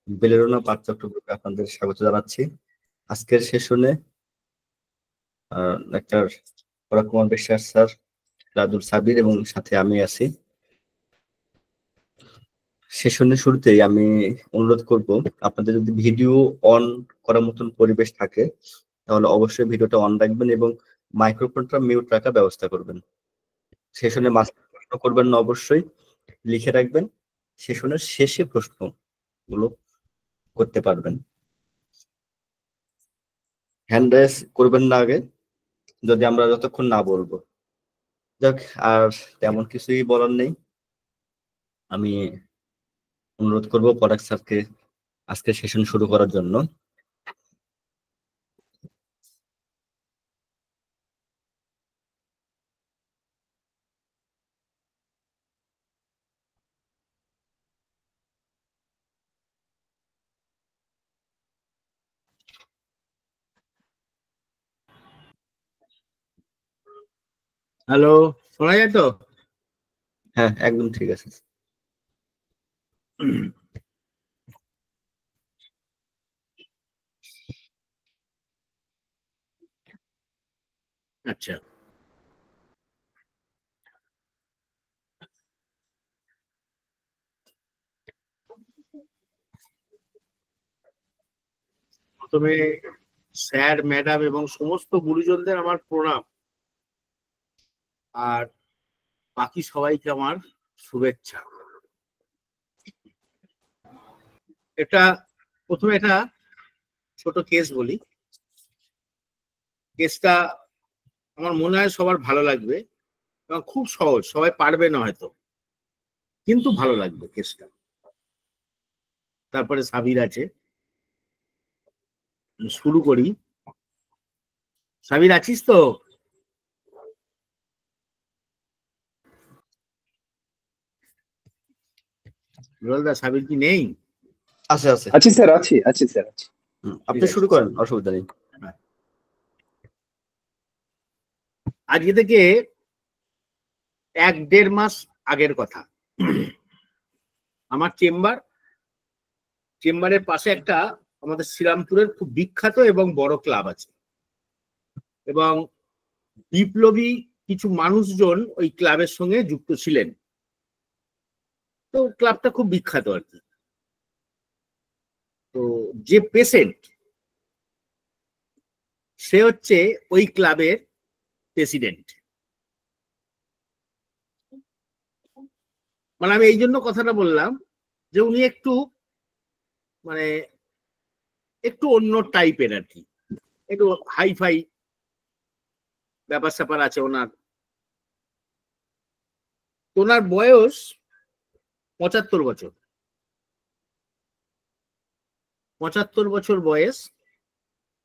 বেলেরোনা পাঠ চট্টগ্রামে আপনাদের স্বাগত জানাচ্ছি। আজকের সেশনে ডাক্তার পরাগ কুমার বিশ্বাস স্যার, রাজুল সাবির এবং সাথে আমি আছি। সেশনের শুরুতেই আমি অনুরোধ করব, আপনাদের যদি ভিডিও অন করার মতন পরিবেশ থাকে তাহলে অবশ্যই ভিডিওটা অন রাখবেন এবং মাইক্রোফোনটা মিউট রাখার ব্যবস্থা করবেন। সেশনে মাঝখানে প্রশ্ন করবেন না, অবশ্যই লিখে রাখবেন। সেশনের শেষে প্রশ্নগুলো করতে পারবেন। হ্যান্ড রেজ করবেন না আগে, যদি আমরা যতক্ষণ না বলবো। যাক, আর তেমন কিছুই বলার নেই। আমি অনুরোধ করব পরাগ স্যারকে আজকে সেশন শুরু করার জন্য। হ্যালো, শোনা যায় তো? হ্যাঁ, একদম ঠিক আছে। আচ্ছা, প্রথমে স্যার, ম্যাডাম এবং সমস্ত গুরুজনদের আমার প্রণাম, আর বাকি সবাইকে আমার শুভেচ্ছা। প্রথমে একটা ছোট কেস বলি। কেসটা আমার মনে হয় সবার ভালো লাগবে এবং খুব সহজ, সবাই পারবে না হয়তো, কিন্তু ভালো লাগবে কেসটা। তারপরে সাবির আছে, শুরু করি। সাবির আছিস তো? রোলদা, সাবির কি নেই? আছে আছে। আছি স্যার, আছি স্যার। আপনি শুরু করেন, অসুবিধা নেই। আজকে থেকে 1-1.5 মাস আগের কথা। আমার চেম্বারের পাশে একটা আমাদের শ্রীরামপুরের খুব বিখ্যাত এবং বড় ক্লাব আছে, এবং বিপ্লবী কিছু মানুষজন ওই ক্লাবের সঙ্গে যুক্ত ছিলেন। তো ক্লাবটা খুব বিখ্যাত আর কি। তো যে পেশেন্ট, সে হচ্ছে ওই ক্লাবের প্রেসিডেন্ট। মানে আমি এই জন্য কথাটা বললাম যে উনি মানে একটু অন্য টাইপের আর কি, একটু হাইফাই ব্যাপার স্যাপার আছে ওনার। ওনার বয়স 75 বছর। 75 বছর বয়স,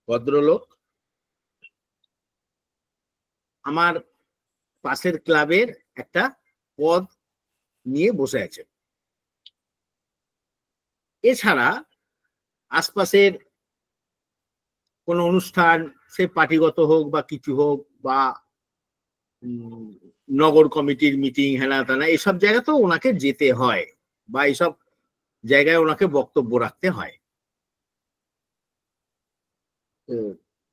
ভদ্রলোক। আমার পাশের ক্লাবের একটা পদ নিয়ে বসে আছে। এছাড়া আশপাশের কোনো অনুষ্ঠান, সে পার্টিগত হোক বা কিছু হোক, বা নগর কমিটির মিটিং, হেনা তেনা, এসব জায়গাতেও ওনাকে যেতে হয়, বা এইসব জায়গায় ওনাকে বক্তব্য রাখতে হয়।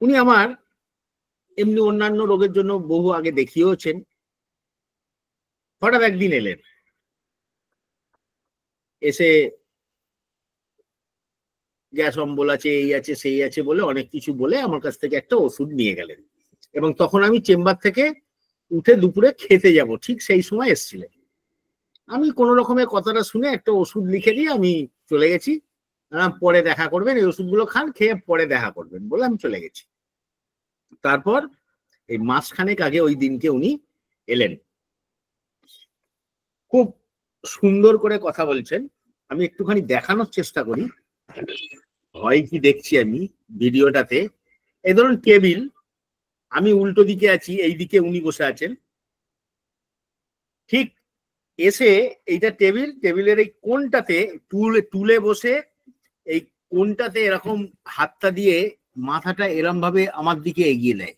উনি আমার এমনি অন্যান্য রোগের জন্য বহু আগে দেখিয়েওছেন। হঠাৎ একদিন এলেন, এসে গ্যাস অম্বল আছে, এই আছে সেই আছে বলে অনেক কিছু বলে আমার কাছ থেকে একটা ওষুধ নিয়ে গেলেন। এবং তখন আমি চেম্বার থেকে উঠে দুপুরে খেতে যাব, ঠিক সেই সময় এসেছিলেন। আমি কোন রকমের কথাটা শুনে একটা ওষুধ লিখে দিয়ে আমি চলে গেছি। পরে দেখা করবেন, এই ওষুধগুলো খান, খেয়ে পরে দেখা করবেন বলে আমি চলে গেছি। তারপর এই মাসখানেক আগে ওই দিনকে উনি এলেন। খুব সুন্দর করে কথা বলছেন। আমি একটুখানি দেখানোর চেষ্টা করি, হয় কি দেখছি আমি ভিডিওটাতে। এই ধরুন টেবিল, আমি উল্টো দিকে আছি, এই দিকে উনি বসে আছেন। ঠিক এসে এইটা টেবিলের এই কোণটাতে টুলে বসে এই কোণটাতে এরকম হাতটা দিয়ে মাথাটা এরম ভাবে আমার দিকে এগিয়ে দেয়,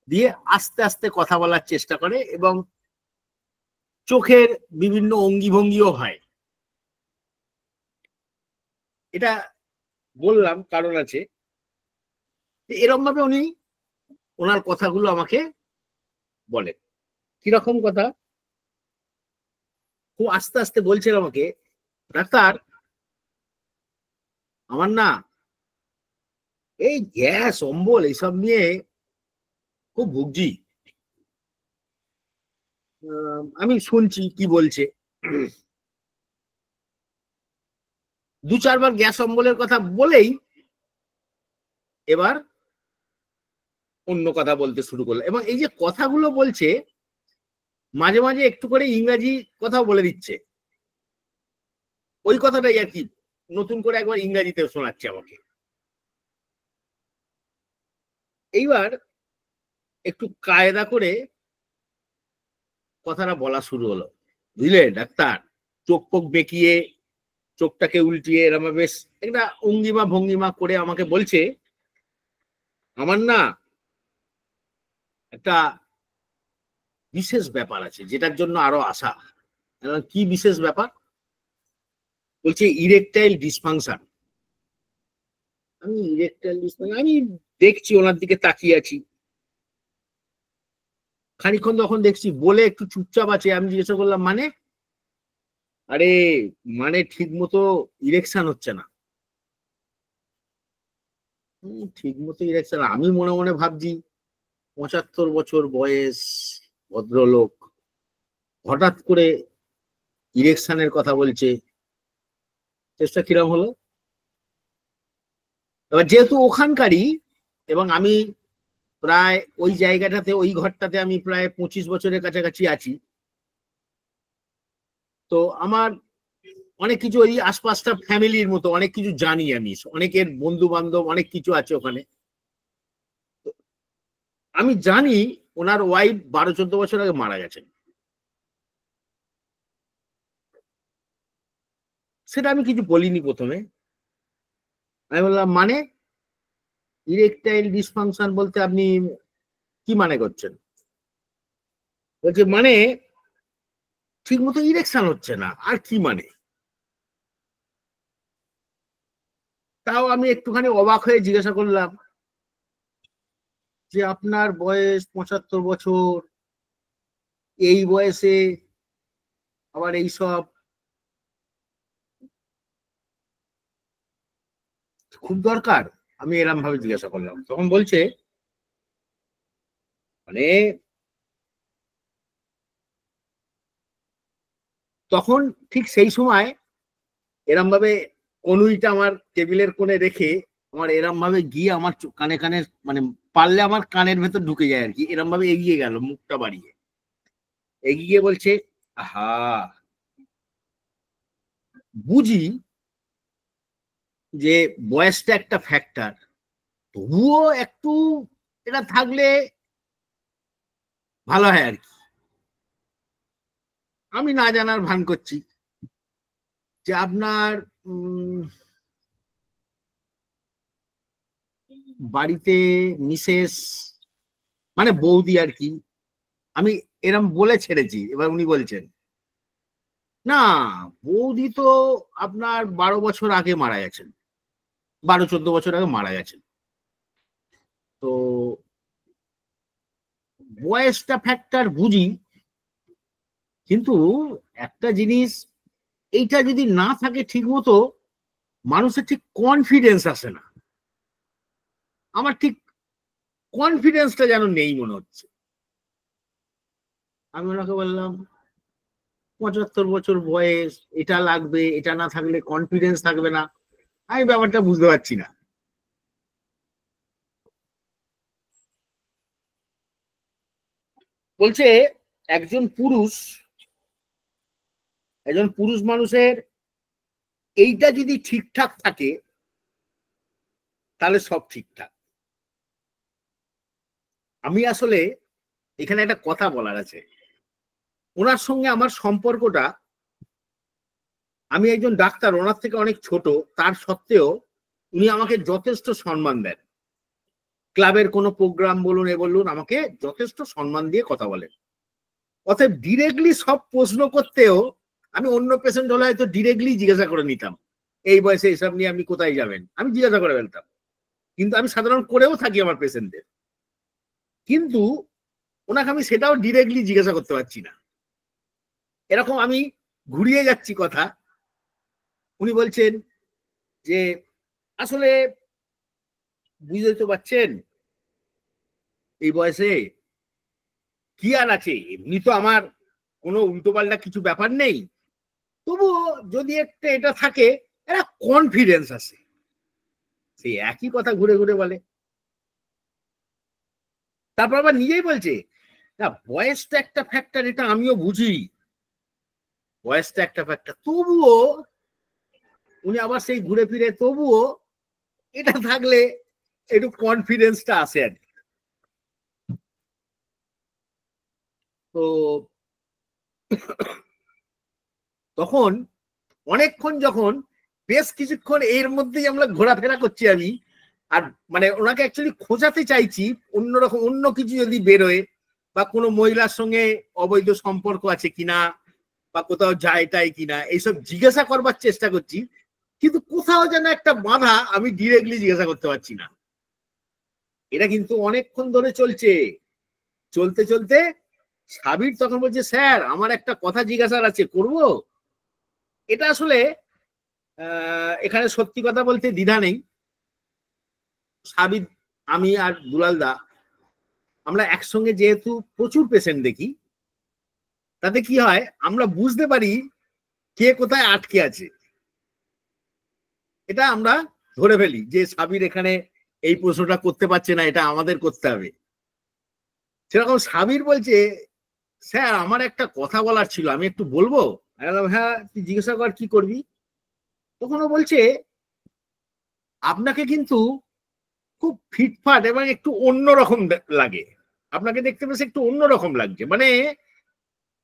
দিয়ে আস্তে আস্তে কথা বলার চেষ্টা করে, এবং চোখের বিভিন্ন অঙ্গি ভঙ্গিও হয়। এটা বললাম কারণ আছে, এরকম ভাবে উনি ওনার কথাগুলো আমাকে বলেন। কিরকম কথা? খুব আস্তে আস্তে বলছেন আমাকে, ডাক্তার আমার না এই গ্যাস অম্বল এইসব নিয়ে খুব ভুগছি। আমি শুনছি কি বলছে। দু চারবার গ্যাস অম্বলের কথা বলেই এবার অন্য কথা বলতে শুরু করলো, এবং এই যে কথাগুলো বলছে মাঝে মাঝে একটু করে ইংরাজি কথাও বলে দিচ্ছে। ওই কথাটাই আর কি নতুন করে একবার ইংরাজিতে শোনাচ্ছে আমাকে। এইবার একটু কায়দা করে কথাটা বলা শুরু হলো, বুঝলে ডাক্তার। চোখ পোক বেঁকিয়ে, চোখটাকে উল্টিয়ে এরম বেশ একটা অঙ্গিমা ভঙ্গিমা করে আমাকে বলছে, আমার না একটা বিশেষ ব্যাপার আছে যেটার জন্য আরো আশা। কি বিশেষ ব্যাপার? বলছে ইরেকটাইল ডিসফাংশন। আমি ইরেকটাইল ডিসফাংশন, আমি দেখছি ওনার দিকে তাকিয়ে আছি। খানিক্ষণ তখন দেখছি বলে একটু চুপচাপ আছে। আমি জিজ্ঞাসা করলাম মানে? আরে মানে ঠিক মতো ইরেকশন হচ্ছে না। ঠিক মতো ইরেকশন? আমি মনে মনে ভাবছি ৭৫ বছর বয়স, ভদ্রলোক, হঠাৎ করে ইরেকশনের কথা বলছে। চেষ্টা কিরম হলো? এবার যেহেতু ওখানকারই, এবং আমি প্রায় ওই জায়গাটাতে, ওই ঘরটাতে আমি প্রায় ২৫ বছরের কাছাকাছি আছি, তো আমার অনেক কিছু ওই আশপাশটা ফ্যামিলির মতো অনেক কিছু জানি আমি, অনেকের বন্ধু বান্ধব অনেক কিছু আছে ওখানে। আমি জানি ওনার ওয়াইফ ১২-১৪ বছর আগে মারা গেছেন। সেটা আমি কিছু বলিনি প্রথমে। আমি বললাম মানে ইরেকটাইল ডিসফাংশন বলতে আপনি কি মানে করছেন? বলছে মানে ঠিক মতো ইরেকশন হচ্ছে না। আর কি মানে? তাও আমি একটুখানি অবাক হয়ে জিজ্ঞাসা করলাম যে আপনার বয়স ৭৫ বছর, এই বয়সে আবার এইসব খুব দরকার? আমি এরম ভাবে জিজ্ঞাসা করলাম। তখন বলছে মানে তখন ঠিক সেই সময় এরম ভাবে কনুইটা আমার টেবিলের কোণে রেখে আমার এরম ভাবে গিয়ে আমার কানে কানে, মানে পারলে আমার কানের ভেতর ঢুকে যায় আর কি, এরম ভাবে এগিয়ে গেল, মুখটা বাড়িয়ে এগিয়ে গিয়ে বলছে, হা বুঝি যে বয়সটা একটা ফ্যাক্টর, তবুও একটু এটা থাকলে ভালো হয় আর কি। আমি না জানার ভান করছি যে আপনার বাড়িতে মিসেস, মানে বৌদি আর কি, আমি এরম বলে ছেড়েছি। এবার উনি বলছেন না, বৌদি তো আপনার ১২ বছর আগে মারা গেছেন, ১২-১৪ বছর আগে মারা গেছেন। তো বয়সটা ফ্যাক্টর বুঝি, কিন্তু একটা জিনিস, এইটা যদি না থাকে ঠিক মতো, মানুষের ঠিক কনফিডেন্স আসে না। আমার ঠিক কনফিডেন্সটা যেন নেই মনে হচ্ছে। আমি ওনাকে বললাম ৭৫ বছর বয়স, এটা লাগবে, এটা না থাকলে কনফিডেন্স থাকবে না। আমি ব্যাপারটা বুঝতে পারছি না। বলছে একজন পুরুষ, একজন পুরুষ মানুষের এইটা যদি ঠিকঠাক থাকে তাহলে সব ঠিকঠাক। আমি আসলে এখানে একটা কথা বলার আছে। ওনার সঙ্গে আমার সম্পর্কটা, আমি একজন ডাক্তার, ওনার থেকে অনেক ছোট, তার সত্ত্বেও উনি আমাকে যথেষ্ট সম্মান দেন। ক্লাবের কোনো প্রোগ্রাম বলুন, এ বলুন, আমাকে যথেষ্ট সম্মান দিয়ে কথা বলেন। অতএব ডিরেক্টলি সব প্রশ্ন করতেও আমি অন্য পেশেন্ট হলে হয়তো ডিরেক্টলি জিজ্ঞাসা করে নিতাম এই বয়সে এসব নিয়ে আপনি কোথায় যাবেন, আমি জিজ্ঞাসা করে ফেলতাম। কিন্তু আমি সাধারণ করেও থাকি আমার পেশেন্টদের, কিন্তু ওনাকে আমি সেটাও ডিরেক্টলি জিজ্ঞাসা করতে পারছি না। এরকম আমি ঘুরিয়ে যাচ্ছি কথা, উনি বলছেন যে আসলে বুঝতে তো পারছেন এই বয়সে কি আর আছে, এমনি তো আমার কোনো উল্টোপাল্টা কিছু ব্যাপার নেই, তবুও যদি একটা এটা থাকে একটা কনফিডেন্স আছে। সেই একই কথা ঘুরে ঘুরে বলে। তারপর আবার নিজেই বলছে না বয়সটা একটা ফ্যাক্টর, এটা আমিও বুঝি, বয়সটা একটা ফ্যাক্টর, তবুও উনি আবার সেই ঘুরে ফিরে তবুও এটা থাকলে একটু কনফিডেন্সটা আসে আর কি। তো তখন অনেকক্ষণ যখন বেশ কিছুক্ষণ এর মধ্যেই আমরা ঘোরাফেরা করছি আমি, আর মানে ওনাকে অ্যাকচুয়ালি খোঁজাতে চাইছি অন্যরকম অন্য কিছু যদি বেরোয়, বা কোনো মহিলার সঙ্গে অবৈধ সম্পর্ক আছে কিনা, বা কোথাও যায় টাই কিনা, এইসব জিজ্ঞাসা করবার চেষ্টা করছি, কিন্তু কোথাও যেন একটা বাধা, আমি ডিরেক্টলি জিজ্ঞাসা করতে পারছি না। এটা কিন্তু অনেকক্ষণ ধরে চলছে, চলতে চলতে সাবির তখন বলছে স্যার আমার একটা কথা জিজ্ঞাসার আছে, করব? এটা আসলে এখানে সত্যি কথা বলতে দ্বিধা নেই, সাবির, আমি আর দুলাল দা আমরা একসঙ্গে যেহেতু প্রচুর পেশেন্ট দেখি, তাতে কি হয় আমরা বুঝতে পারি কে কোথায় আটকে আছে। এটা আমরা ধরে ফেলি যে সাবির এখানে এই প্রশ্নটা করতে পারছে না, এটা আমাদের করতে হবে। সেরকম সাবির বলছে স্যার আমার একটা কথা বলার ছিল, আমি একটু বলবো? হ্যাঁ তুই জিজ্ঞাসা কর, কি করবি? তখন ও বলছে আপনাকে কিন্তু খুব ফিটফাট এবং একটু অন্যরকম লাগে, আপনাকে দেখতে বেশ একটু অন্যরকম লাগছে, মানে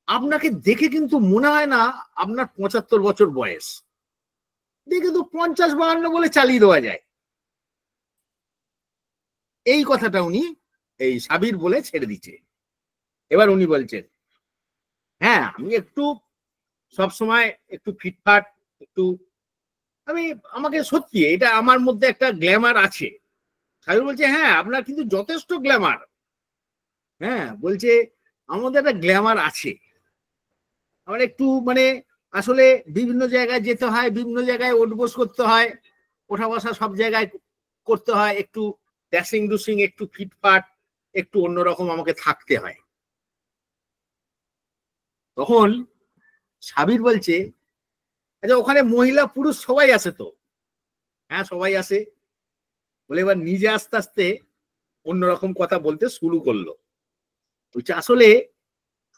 আপনাকে দেখে কিন্তু মনে হয় না আপনার 75 বছর বয়স, দেখে তো 50-52 বলে চালিয়ে দেওয়া যায়। এই কথাটা উনি এই সাবির বলে ছেড়ে দিচ্ছে। এবার উনি বলছেন হ্যাঁ আমি একটু সবসময় একটু ফিটফাট, একটু আমি, আমাকে সত্যি এটা আমার মধ্যে একটা গ্ল্যামার আছে। সাবির বলছে হ্যাঁ আপনার কিন্তু যথেষ্ট গ্ল্যামার, হ্যাঁ বলছে আমাদের একটা গ্ল্যামার আছে, আমার একটু মানে আসলে বিভিন্ন জায়গায় যেতে হয়, বিভিন্ন জায়গায় ওঠবোস করতে হয়, ওঠা বসা সব জায়গায় করতে হয়, একটু ড্যাসিং ডুসিং, একটু ফিটফাট, একটু অন্যরকম আমাকে থাকতে হয়। তখন সাবির বলছে আচ্ছা ওখানে মহিলা পুরুষ সবাই আছে তো? হ্যাঁ সবাই আছে। বলে এবার নিজে আস্তে আস্তে অন্যরকম কথা বলতে শুরু করলো, বলছে আসলে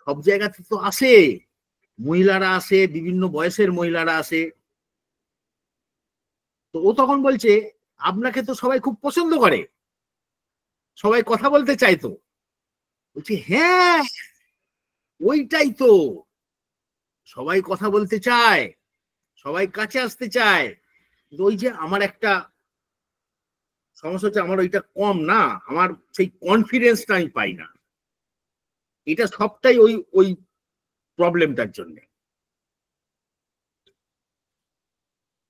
সব জায়গাতে তো আসে, মহিলারা আসে, বিভিন্ন বয়সের মহিলারা আসে। তো ও তখন বলছে আপনাকে তো সবাই খুব পছন্দ করে, সবাই কথা বলতে চাইতো। বলছি হ্যাঁ ওইটাই তো, সবাই কথা বলতে চায়, সবাই কাছে আসতে চায়, কিন্তু ওই যে আমার একটা সমস্যা হচ্ছে আমার ওইটা কম না, আমার সেই কনফিডেন্সটা আমি পাই না, এটা সবটাই ওই ওই প্রবলেমটার জন্য।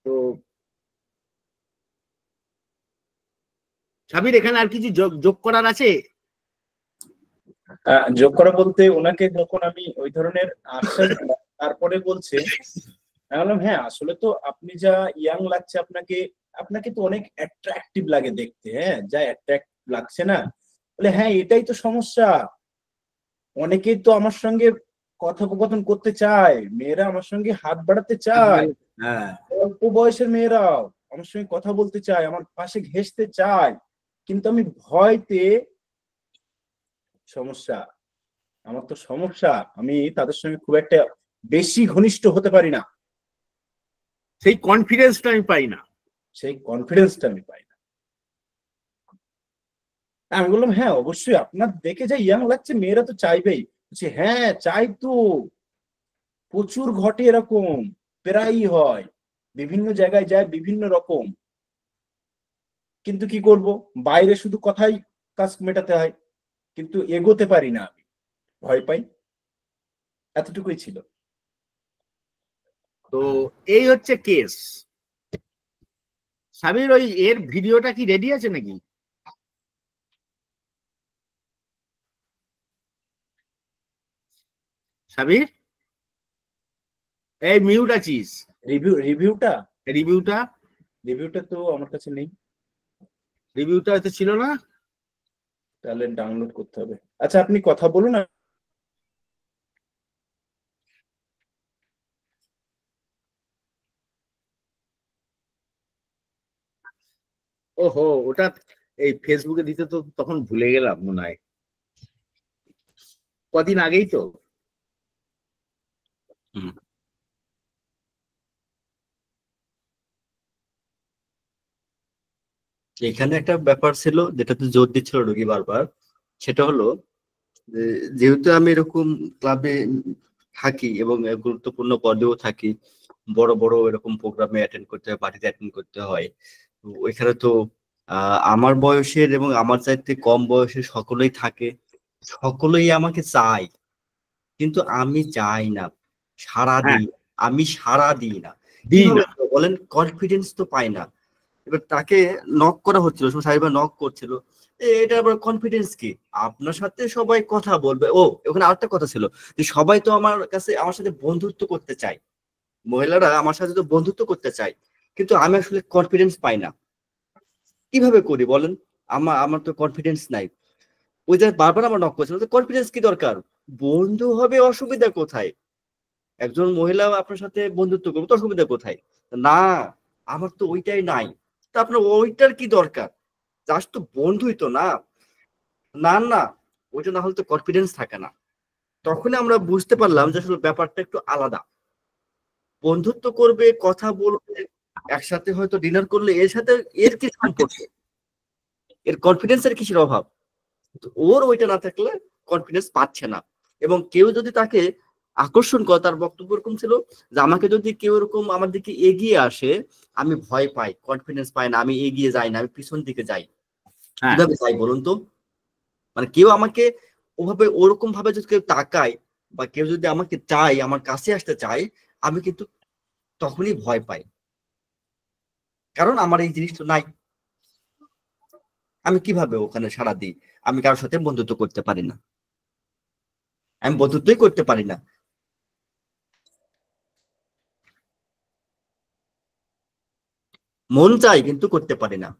তো সাবির এখানে আর কিছু যোগ করার আছে? যোগ করা বলতে ওনাকে যখন আমি ওই ধরনের আশ্বাস দিলাম, তারপরে বলছে আমি বললাম হ্যাঁ আসলে তো আপনি যা ইয়াং লাগছে আপনাকে, আপনাকে তো অনেক অ্যাট্রাকটিভ লাগে দেখতে, হ্যাঁ যা অ্যাট্রাক্ট লাগছে না, বলে হ্যাঁ এটাই তো সমস্যা, অনেকেই তো আমার সঙ্গে কথোপকথন করতে চায়, মেয়েরা আমার সঙ্গে হাত বাড়াতে চায়, হ্যাঁ অল্প বয়সের মেয়েরাও আমার সঙ্গে কথা বলতে চায়, আমার পাশে ঘেঁষতে চায়, কিন্তু আমি ভয়তে, সমস্যা, আমার তো সমস্যা, আমি তাদের সঙ্গে খুব একটা বেশি ঘনিষ্ঠ হতে পারি না, সেই কনফিডেন্সটা আমি পাই না। সেই কনফিডেন্সটা আমি পাই না। আমি বললাম হ্যাঁ অবশ্যই আপনার দেখে যা ইয়াং লাগছে মেয়েরা তো চাইবেই, বলছে হ্যাঁ চাই তো, প্রচুর ঘটে এরকম, প্রায়ই হয়, বিভিন্ন জায়গায় যায় বিভিন্ন রকম, কিন্তু কি করব, বাইরে শুধু কথাই কাজ মেটাতে হয়, কিন্তু এগোতে পারি না, আমি ভয় পাই, এতটুকুই ছিল। তো এই হচ্ছে কেস। সাবির ওই এর ভিডিওটা কি রেডি আছে নাকি? সাবির এই মিউট আছিস? রিভিউটা রিভিউটা তো আমার কাছে নেই। রিভিউটা হয়তো ছিল না, তাহলে ডাউনলোড করতে হবে। আচ্ছা আপনি কথা বলুন। ওহো ওটা এই ফেসবুকে দিতে তো তখন ভুলে গেলাম মনে হয়, কদিন আগেই তো। এখানে একটা ব্যাপার ছিল যেটাতে জোর দিচ্ছিল রোগী বারবার, সেটা হলো যে যেহেতু আমি এরকম ক্লাবে থাকি এবং গুরুত্বপূর্ণ পদেও থাকি, বড় বড় এরকম প্রোগ্রামে অ্যাটেন্ড করতে হয়, পার্টিতে অ্যাটেন্ড করতে হয়, তো ওইখানে তো আমার বয়সের এবং আমার চাইতে কম বয়সের সকলেই থাকে, সকলেই আমাকে চায়, কিন্তু আমি চাই না, সাড়া হ্যাঁ, দিই, আমি সাড়া দিই না। দিই কিভাবে না। বলেন? কনফিডেন্স তো পাই না। এবার তাকে নক করা হচ্ছিল, সাহেবা নক করছিল, এটা আবার কনফিডেন্স কি? আপনার সাথে সবাই কথা বলবে। ও ওখানে আরেকটা কথা ছিল যে সবাই তো আমার সাথে বন্ধুত্ব করতে চায়, মহিলারা আমার সাথে তো বন্ধুত্ব করতে চায়, কিন্তু আমি আসলে কনফিডেন্স পাই না। কিভাবে করি বলেন? আমার তো কনফিডেন্স নাই। ওই যে বারবার আমার নক করছিল, কনফিডেন্স কি দরকার? বন্ধু হবে, অসুবিধা কোথায়? একজন মহিলা আপনার সাথে বন্ধুত্ব করবে, তো অসুবিধা কোথায়? না, আমার তো ওইটাই নাই। তা আপনার ওইটার কি দরকার? জাস্ট তো বন্ধুই তো না। না না, ওইটা না হলে তো কনফিডেন্স থাকে না। তখনই আমরা বুঝতে পারলাম যে আসলে ব্যাপারটা একটু আলাদা। বন্ধুত্ব করবে, কথা বলবে, একসাথে হয়তো ডিনার করলে, এর সাথে এর কি সম্পর্ক? এর কনফিডেন্সের কিসের অভাব? তো ওর ওইটা না থাকলে কনফিডেন্স পাচ্ছে না। এবং কেউ যদি তাকে আকর্ষণ করে, তার বক্তব্য এরকম ছিল যে আমাকে যদি কেউ এরকম আমার দিকে এগিয়ে আসে, আমি ভয় পাই, কনফিডেন্স পাই না, আমি এগিয়ে যাই না, আমি পিছন দিকে যাই। হ্যাঁ, কিভাবে যাই বলুন তো? মানে কেউ আমাকে ওভাবে ওরকম ভাবে যদি কেউ তাকায়, বা কেউ যদি আমাকে চায়, আমার কাছে আসতে চায়, আমি কিন্তু তখনই ভয় পাই, কারণ আমার এই জিনিসটা নাই। আমি কিভাবে ওখানে সাড়া দিই? আমি কারোর সাথে বন্ধুত্ব করতে পারি না, আমি বন্ধুত্বই করতে পারি না। মন চাই কিন্তু করতে পারি না।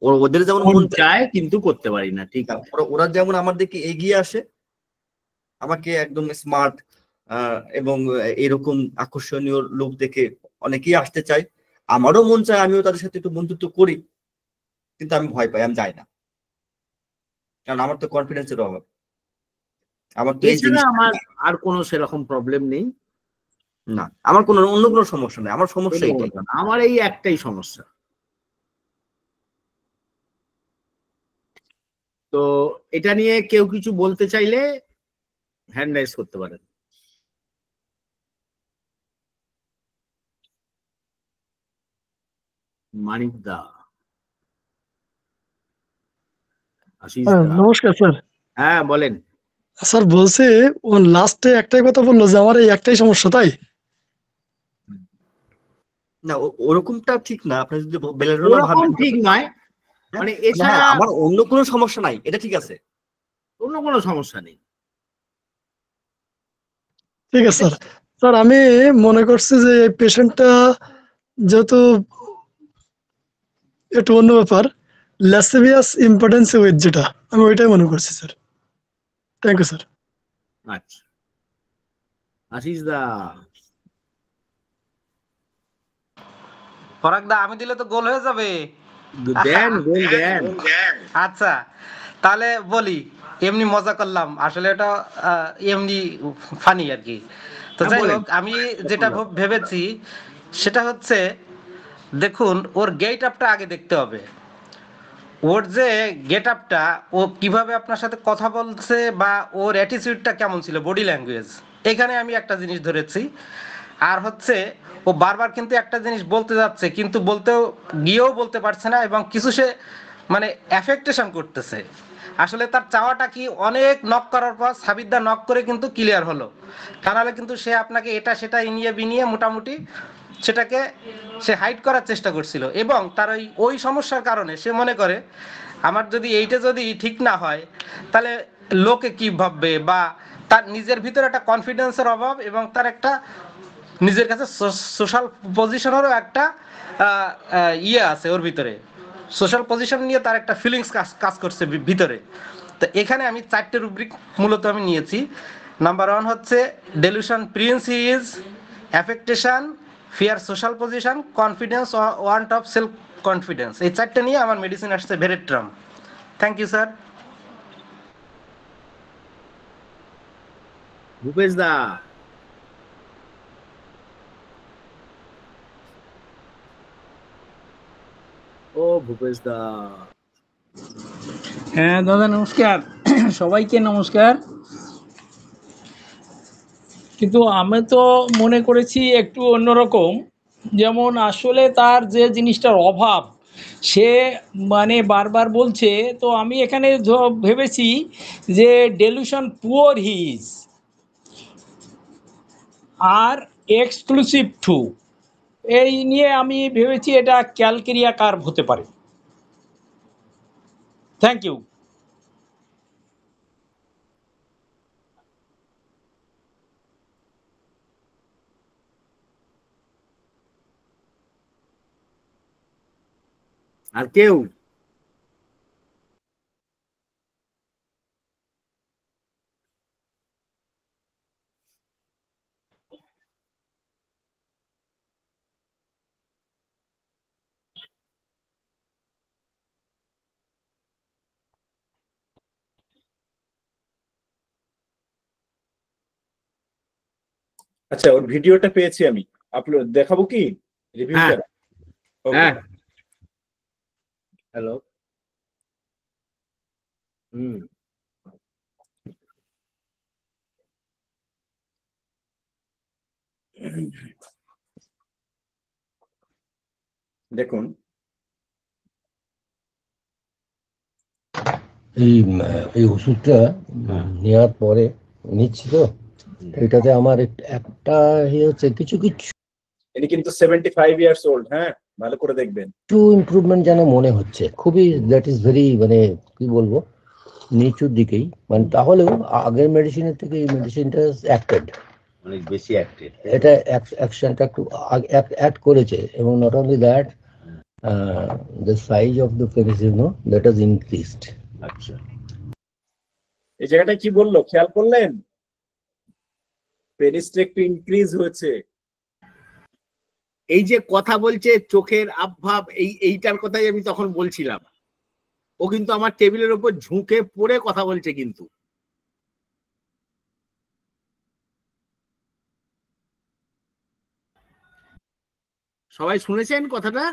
ওদের যেমন মন মন চায়, চায় কিন্তু করতে পারি না, ঠিক। ওরা যেমন আমার দিকে এগিয়ে আসে, আমাকে একদম স্মার্ট এবং এরকম আকর্ষণীয় লোক দেখে অনেকেই আসতে চায়। আমারও মন চায় আমিও তাদের সাথে একটু বন্ধুত্ব করি, কিন্তু আমি ভয় পাই, আমি যাই না, কারণ আমার তো কনফিডেন্সের অভাব, আমার তো এই এছাড়া জিনিসটা আমার আর কোনো সেরকম প্রবলেম নেই। না, আমার কোনো অন্য কোনো সমস্যা নেই, আমার সমস্যা এটাই। আমার এই একটাই সমস্যা। তো এটা নিয়ে কেউ কিছু বলতে চাইলে হ্যান্ড রাইজ করতে পারেন। মানিক দা, আশিস দা, নমস্কার স্যার। হ্যাঁ বলেন। স্যার বলছি, ও লাস্টে একটাই কথা বললো যে আমার এই একটাই সমস্যা, তাই? না, ওরকমটা ঠিক না। আপনি যদি বেলেরোনা ওরকম ভাবেন, ঠিক নয়, হ্যাঁ, মানে হ্যাঁ, এছাড়া আমার অন্য কোনো সমস্যা নাই, এটা ঠিক আছে। অন্য কোনো সমস্যা নেই। ঠিক আছে স্যার। স্যার আমি মনে করছি যে এই পেশেন্টটা যেহেতু একটু অন্য ব্যাপার, ল্যাসেভিয়াস ইম্পর্টেন্সি উইথ, যেটা আমি ওইটাই মনে করছি স্যার। Thank you sir. আচ্ছা, আশিস দা, ফরাকদা আমি দিলে তো গোল হয়ে যাবে। দেন গোল দেন। আচ্ছা তাহলে বলি, এমনি মজা করলাম, আসলে এটা এমনি ফানি আর কি। তো হ্যাঁ, যাই বলেন। হোক, আমি যেটা ভেবেছি সেটা হচ্ছে, দেখুন ওর গেট আপটা আগে দেখতে হবে। ওর যে গেট আপটা, ও কিভাবে আপনার সাথে কথা বলছে, বা ওর অ্যাটিটিউডটা কেমন ছিল, বডি ল্যাঙ্গুয়েজ, এখানে আমি একটা জিনিস ধরেছি। আর হচ্ছে ও বারবার কিন্তু একটা জিনিস বলতে যাচ্ছে, কিন্তু বলতেও গিয়েও বলতে পারছে না, এবং কিছু সে মানে অ্যাফেক্টেশন করতেছে। আসলে তার চাওয়াটা কি, অনেক নক করার পর সাবিদ্দা নক করে কিন্তু ক্লিয়ার হলো, তা নাহলে কিন্তু সে আপনাকে এটা সেটা ইনিয়ে বিনিয়ে মোটামুটি সেটাকে সে হাইড করার চেষ্টা করছিল, এবং তার ওই সমস্যার কারণে সে মনে করে আমার যদি এইটা যদি ঠিক না হয় তাহলে লোকে কি ভাববে, বা তার নিজের ভিতরে একটা কনফিডেন্সের অভাব, এবং তার একটা নিজের কাছে সোশ্যাল পজিশনেরও একটা ইয়ে আছে ওর ভিতরে, সোশ্যাল পজিশন নিয়ে তার একটা ফিলিংস কাজ করছে ভিতরে। তো এখানে আমি 4টে রুব্রিক মূলত আমি নিয়েছি। নাম্বার 1 হচ্ছে delusion princes, affectation, fear social position, confidence, want of self confidence. এই 4টে নিয়ে আমার মেডিসিন আসছে veratrum. Thank you sir. Bhupesh da, ও ভূপেশ দা, হ্যাঁ দাদা নমস্কার, সবাইকে নমস্কার। কিন্তু আমি তো মনে করেছি একটু অন্যরকম, যেমন আসলে তার যে জিনিসটার অভাব সে মানে বারবার বলছে, তো আমি এখানে ভেবেছি যে ডেলুশন পুয়ার হিজ আর এক্সক্লুসিভ টু, এই নিয়ে আমি ভেবেছি এটা ক্যালকেরিয়া কার্ভ হতে পারে। Thank you. আর কেউ? আচ্ছা, ওর ভিডিওটা পেয়েছি আমি, আপলোড দেখাবো কি রিভিউটা? হ্যাঁ ওকে। হ্যাঁ, হ্যালো, হুম, দেখুন, এই ওষুধটা নেওয়ার পরে নিচ্ছি তো, এটাতে আমার একটা ইয়ে হচ্ছে, কিছু কিছু ইনি কিন্তু 75 ইয়ার্স ওল্ড। হ্যাঁ, ভালো করে দেখবেন। ইমপ্রুভমেন্ট যেন মনে হচ্ছে, খুবই, দ্যাট ইজ ভেরি, মানে কি বলবো, নিচুর দিকেই, মানে তাহলেও আগের মেডিসিনের থেকে এই মেডিসিনটা অ্যাক্টেড, অনেক বেশি অ্যাক্টিভ। এটা অ্যাকশনটা একটু অ্যাড করেছে, এবং not only that, the size of the pencil that has increased. আচ্ছা, এই জায়গাটা কি বললো খেয়াল করলেন? পেনিসটা একটু ইনক্রিজ হয়েছে। এই যে কথা বলছে চোখের আবভাব, এইটার কথাই আমি তখন বলছিলাম। ও কিন্তু আমার টেবিলের উপর ঝুঁকে পড়ে কথা বলছে কিন্তু। সবাই শুনেছেন কথাটা?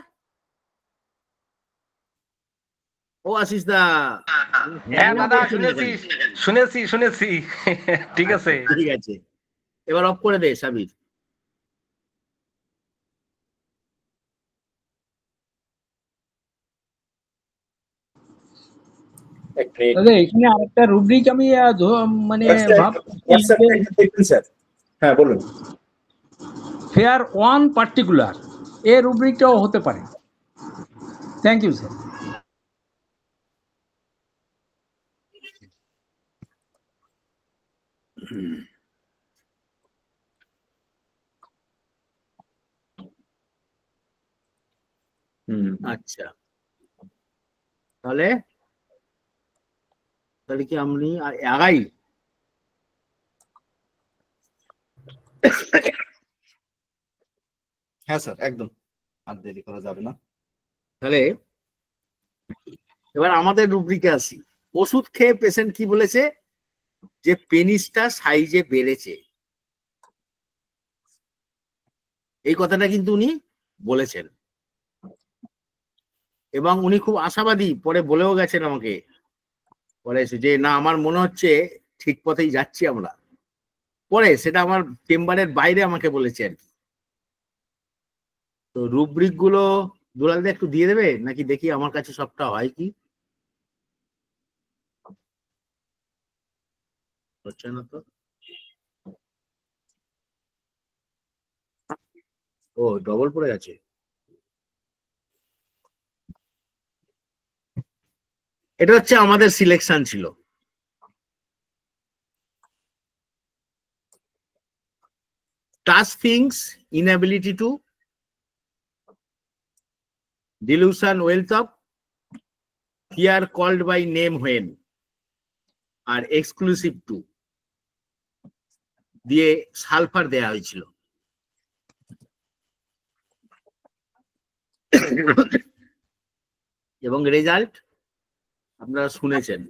ও আশিস দা, হ্যাঁ দাদা, করছেন না শুনেছি কেন? শুনেছি শুনেছি। ঠিক আছে। আচ্ছা, ঠিক আছে, এবার অফ করে দে সাবির। এক মিনিট, দাদা এখানে আরেকটা রুব্রিক আমি মানে ভাবছি যে হোয়াটসঅ্যাপটা একটু দেখবেন স্যার। হ্যাঁ বলুন। ফেয়ার ওয়ান পার্টিকুলার, এ রুব্রিকটাও হতে পারে। Thank you sir. আচ্ছা, তাহলে তাহলে কি আমি আগাই? হ্যাঁ স্যার, একদম আর দেরি করা যাবে না। তাহলে এবার আমাদের রুব্রিকে আসি। ওষুধ খেয়ে পেশেন্ট কি বলেছে? যে পেনিসটা সাইজে বেড়েছে, এই কথাটা কিন্তু উনি বলেছেন, এবং উনি খুব আশাবাদী, পরে বলেও গেছেন আমাকে, পরে এসে যে না আমার মনে হচ্ছে ঠিক পথেই যাচ্ছি আমরা। পরে সেটা আমার চেম্বারের বাইরে আমাকে বলেছে আর কি। তো রুব্রিক গুলো দুলালদা একটু দিয়ে দেবে নাকি? দেখি আমার কাছে সবটা হয় কি হচ্ছে না তো। ও ডবল পড়ে গেছে। এটা হচ্ছে আমাদের সিলেকশন ছিল। Touch things, inability to, delusion, wealth of, fear called by name when, আর এক্সক্লুসিভ টু দিয়ে সালফার দেয়া হয়েছিল। এবং রেজাল্ট আপনারা শুনেছেন।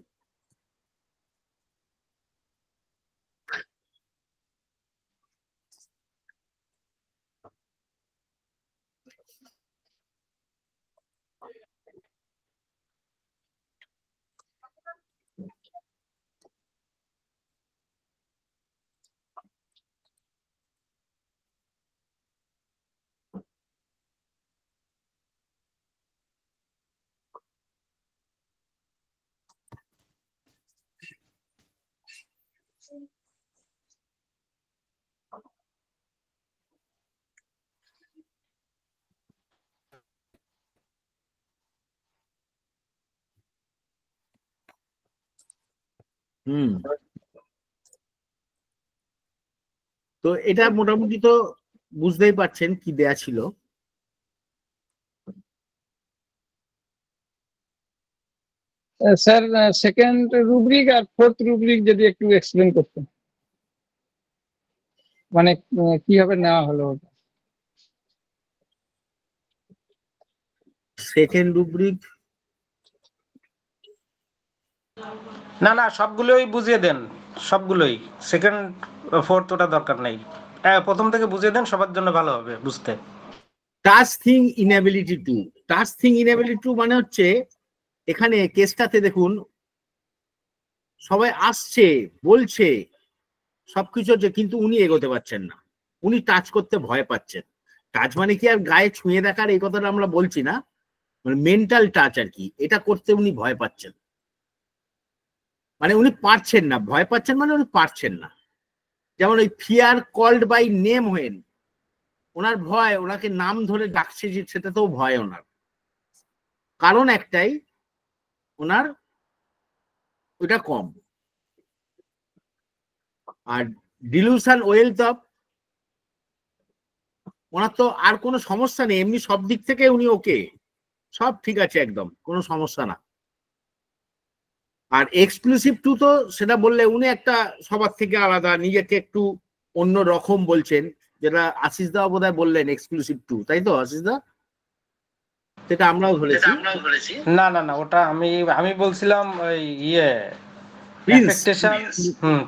তো এটা মোটামুটি তো বুঝতেই পারছেন কি দেয়া ছিল। স্যার সেকেন্ড রুব্রিক আর ফোর্থ রুব্রিক যদি একটু এক্সপ্লেন করতেন, মানে কিভাবে নেওয়া হলো ওটা। সেকেন্ড রুব্রিক না না, সবগুলোই বুঝিয়ে দেন, সবগুলোই। সেকেন্ড ফোর্থ ওটা দরকার নেই, প্রথম থেকে বুঝিয়ে দেন, সবার জন্য ভালো হবে বুঝতে। Touch thing inability to, touch thing inability to মানে হচ্ছে এখানে কেসটাতে দেখুন সবাই আসছে বলছে সবকিছু হচ্ছে, কিন্তু উনি এগোতে পারছেন না, উনি টাচ করতে ভয় পাচ্ছেন। টাচ মানে কি আর গায়ে ছুঁয়ে দেখার এই কথাটা আমরা বলছি না, মানে মেন্টাল টাচ আর কি, এটা করতে উনি ভয় পাচ্ছেন। মানে উনি পারছেন না, ভয় পাচ্ছেন মানে উনি পারছেন না। যেমন ওই fear called by name when, ওনার ভয়, ওনাকে নাম ধরে ডাকছে যে সেটাতেও ভয় ওনার। কারণ একটাই, ওনার ওটা কম। আর ডিলুশন ওয়েলথ অফ, ওনার তো আর কোনো সমস্যা নেই, এমনি সব দিক থেকে উনি ওকে, সব ঠিক আছে, একদম কোনো সমস্যা না। আর এক্সক্লুসিভ টু তো সেটা বললে উনি একটা সবার থেকে আলাদা, নিজেকে একটু অন্য রকম বলছেন, যেটা আশিস দা বোধহয় বললেন এক্সক্লুসিভ টু, তাই তো আশিস দা? সেটা আমরাও ধরেছি। না না না, ওটা আমি বলছিলাম ওই প্রিন্স,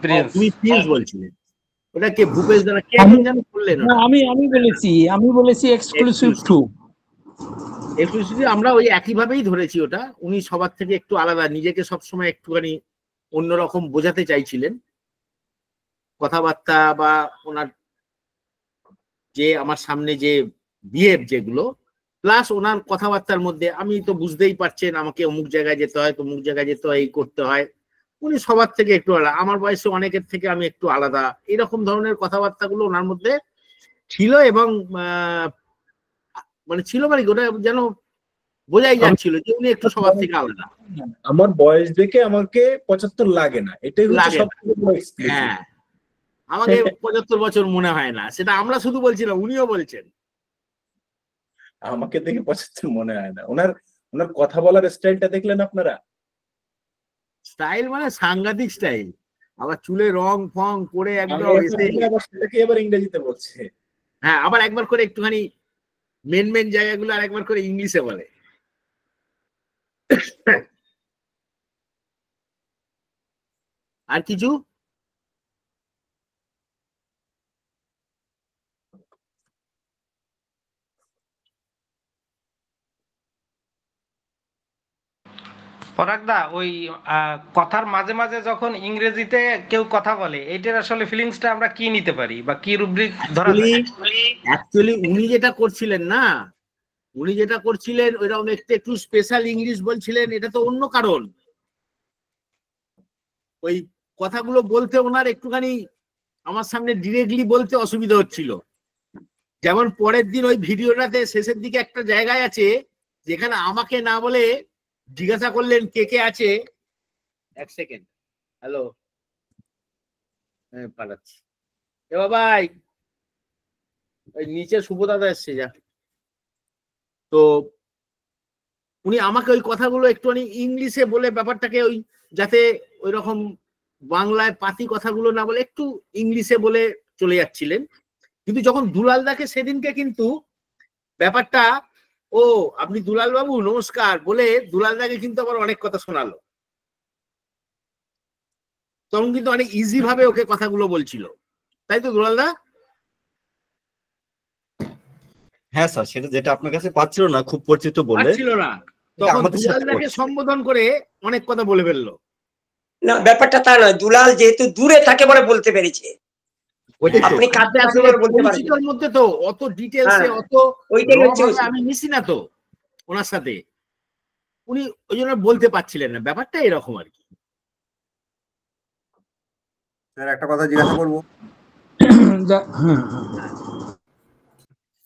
প্রিন্স। তুমি প্রিন্স বলছিলে, ওটা কে ভূপেশ দ্বারা কে যেন বললেন? আমি বলেছি এক্সক্লুসিভ টু। এক্সক্লুসিভ আমরা ওই একই ভাবেই ধরেছি ওটা। উনি সবার থেকে একটু আলাদা, নিজেকে সবসময় একটুখানি অন্যরকম বোঝাতে চাইছিলেন, কথাবার্তা বা ওনার যে আমার সামনে যে বিহেভ যেগুলো, প্লাস ওনার কথাবার্তার মধ্যে আমি তো বুঝতেই পারছেন আমাকে অমুক জায়গায় যেতে হয়, তমুক জায়গায় যেতে হয়, এই করতে হয়। উনি সবার থেকে একটু আলাদা, আমার বয়সে অনেকের থেকে আমি একটু আলাদা, এরকম ধরনের কথাবার্তাগুলো ওনার মধ্যে ছিল। এবং মানে ছিল মানে ওটা যেন বোঝাই যাচ্ছিল যে উনি একটু সবার থেকে আলাদা। আমার বয়স দেখে আমাকে 75 লাগে না, এটাই হচ্ছে লাগে না। সবথেকে বড় এক্সক্লুসিভ। হ্যাঁ, আমাকে 75 বছর মনে হয় না, সেটা আমরা শুধু বলছি না, উনিও বলছেন। আমাকে দেখে 75 মনে হয় না। ওনার কথা বলার স্টাইলটা দেখলেন আপনারা? স্টাইল মানে সাংঘাতিক স্টাইল, আবার চুলে রং ফং করে একদম এসে, আবার সেটাকে আবার ইংরেজিতে বলছে। হ্যাঁ, আবার একবার করে একটুখানি মেন জায়গাগুলো আর একবার করে ইংলিশে বলে। আর কিছু পরাগদা, ওই কথার মাঝে মাঝে যখন ইংরেজিতে কেউ কথা বলে, এইটার আসলে ফিলিংসটা আমরা কি নিতে পারি বা কি রুব্রিক ধরা যায়? অ্যাকচুয়ালি উনি যেটা করছিলেন না, উনি যেটা করছিলেন ওইরকম একটু স্পেশাল ইংলিশ বলছিলেন, এটা তো অন্য কারণ। ওই কথাগুলো বলতে ওনার একটুখানি আমার সামনে ডিরেক্টলি বলতে অসুবিধা হচ্ছিল, যেমন পরের দিন ওই ভিডিওটাতে শেষের দিকে একটা জায়গায় আছে যেখানে আমাকে না বলে জিজ্ঞাসা করলেন কে কে আছে। এক সেকেন্ড, হ্যালো, হ্যাঁ পাঠাচ্ছি। এ বাবাই, ওই নিচে শুভদাদা এসছে যা। তো উনি আমাকে ওই কথাগুলো একটুখানি ইংলিশে বলে ব্যাপারটাকে ওই যাতে ওই রকম বাংলায় পাতি কথাগুলো না বলে একটু ইংলিশে বলে চলে যাচ্ছিলেন। কিন্তু যখন দুলালদাকে সেদিনকে কিন্তু ব্যাপারটা, ও আপনি দুলাল বাবু নমস্কার বলে দুলালদাকে কিন্তু আবার অনেক কথা শোনালো। তখন কিন্তু অনেক ইজি ভাবে ওকে কথাগুলো বলছিল, তাই তো দুলালদা? হ্যাঁ স্যার, সেটা যেটা আপনার কাছে পাচ্ছিল না, খুব পরিচিত বলে পাচ্ছিল না, তখন আমাদের সাথে দুলালদাকে বলছে। সম্বোধন করে অনেক কথা বলে ফেললো। না, ব্যাপারটা তা নয়, দুলাল যেহেতু দূরে থাকে বলে বলতে পেরেছে, ওইটাই তো। আপনি কাছে আসলে আসলে বলতে পারেন পরিচিতর মধ্যে তো অত ডিটেলসে হ্যাঁ, অত ওইটাই raw হচ্ছে ভাবে বিষয়। আমি মিশি না তো ওনার সাথে, উনি ওই জন্য বলতে পারছিলেন না। ব্যাপারটা এরকম আর কি। স্যার একটা কথা জিজ্ঞাসা করবো।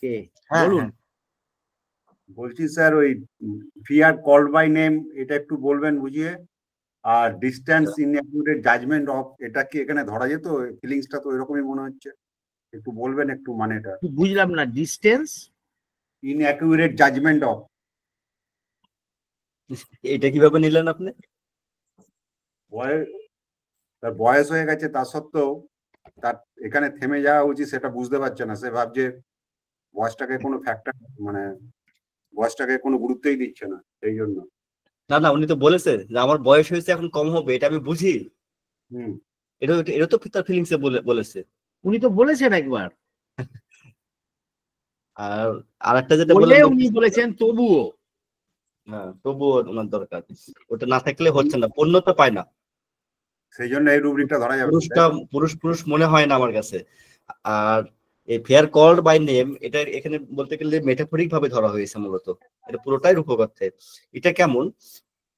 কে হ্যাঁ, বলুন। হ্যাঁ। বলছি স্যার ওই ফিয়ার কল্ড বাই নেম এটা একটু বলবেন বুঝিয়ে, আর ডিস্টেন্স ইনঅ্যাকুরেট জাজমেন্ট অফ এটা কি এখানে ধরা যেত? ফিলিংসটা তো এরকমই মনে হচ্ছে, একটু বলবেন একটু মানেটা। বুঝলাম না, ডিস্টেন্স ইনঅ্যাকুরেট জাজমেন্ট অফ, এটা কিভাবে নিলেন আপনি? তার বয়স হয়ে গেছে, তা সত্ত্বেও তার এখানে থেমে যাওয়া উচিত সেটা বুঝতে পারছে না। সে ভাবছে বয়সটাকে কোনো ফ্যাক্টর, মানে বয়সটাকে কোনো গুরুত্বই দিচ্ছে না, সেই জন্য। না না, উনি তো বলেছে যে আমার বয়স হয়েছে এখন কম হবে, এটা আমি বুঝি। এটা এটা তো তার ফিলিংসে বলেছে। উনি তো বলেছেন একবার, আর আরেকটা যেটা বলে বললেন, উনি বলেছেন তবুও। হ্যাঁ, তবুও ওনার দরকার, ওটা না থাকলে হচ্ছে না, পূর্ণতা পায় না। সেই জন্য এই রুব্রিকটা ধরা যাবে। পুরুষ মনে হয় না আমার কাছে। আর এই ফেয়ার কল্ড বাই নেম, এটা এখানে বলতে গেলে মেটাফরিক ভাবে ধরা হয়েছে মূলত, এটা পুরোটাই রূপকথ্যে। এটা কেমন,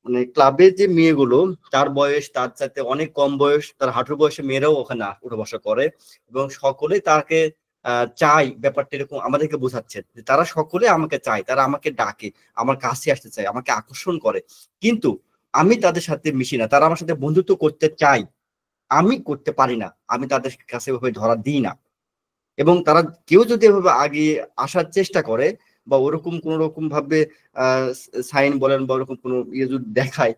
মানে ক্লাবে যে মেয়েগুলো তার বয়স তার সাথে অনেক কম বয়স, তার হাঁটুর বয়সে মেয়েরাও ওখানে উঠা বসা করে এবং সকলে তাকে চাই, ব্যাপারটা এরকম আমাদেরকে বোঝাচ্ছে যে তারা সকলে আমাকে চায়, তারা আমাকে ডাকে, আমার কাছে আসতে চায়, আমাকে আকর্ষণ করে, কিন্তু আমি তাদের সাথে মিশি না। তারা আমার সাথে বন্ধুত্ব করতে চাই, আমি করতে পারি না, আমি তাদের কাছে এভাবে ধরা দিই না। এবং তারা কেউ যদি এভাবে আগে আসার চেষ্টা করে বা ওরকম কোন রকম ভাবে সাইন বলেন বা ওরকম কোনো ইয়ে যদি দেখায়,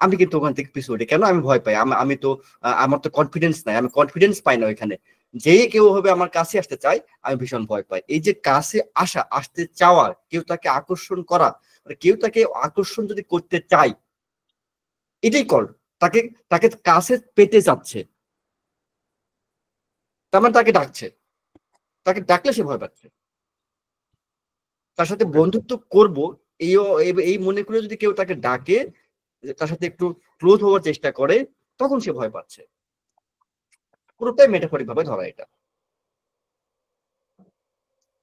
আমি কিন্তু ওখান থেকে পিছু উঠি। কেন? আমি ভয় পাই। আমি তো আমার তো কনফিডেন্স নাই, আমি কনফিডেন্স পাই না ওইখানে। যেই কেউ হবে আমার কাছে আসতে চাই, আমি ভীষণ ভয় পাই। এই যে কাছে আসা, আসতে চাওয়া, কেউ তাকে আকর্ষণ করা, কেউ তাকে আকর্ষণ যদি করতে চায়, এটাই কল। তাকে তাকে কাছে পেতে যাচ্ছে, তার মানে তাকে ডাকছে, তাকে ডাকলে সে ভয় পাচ্ছে। তার সাথে বন্ধুত্ব করব এই মনে করে যদি কেউ তাকে ডাকে, তার সাথে একটু ক্লোজ হওয়ার চেষ্টা করে, তখন সে ভয় পাচ্ছে। পুরোটাই মেটাফরিক ভাবে ধরা এটা।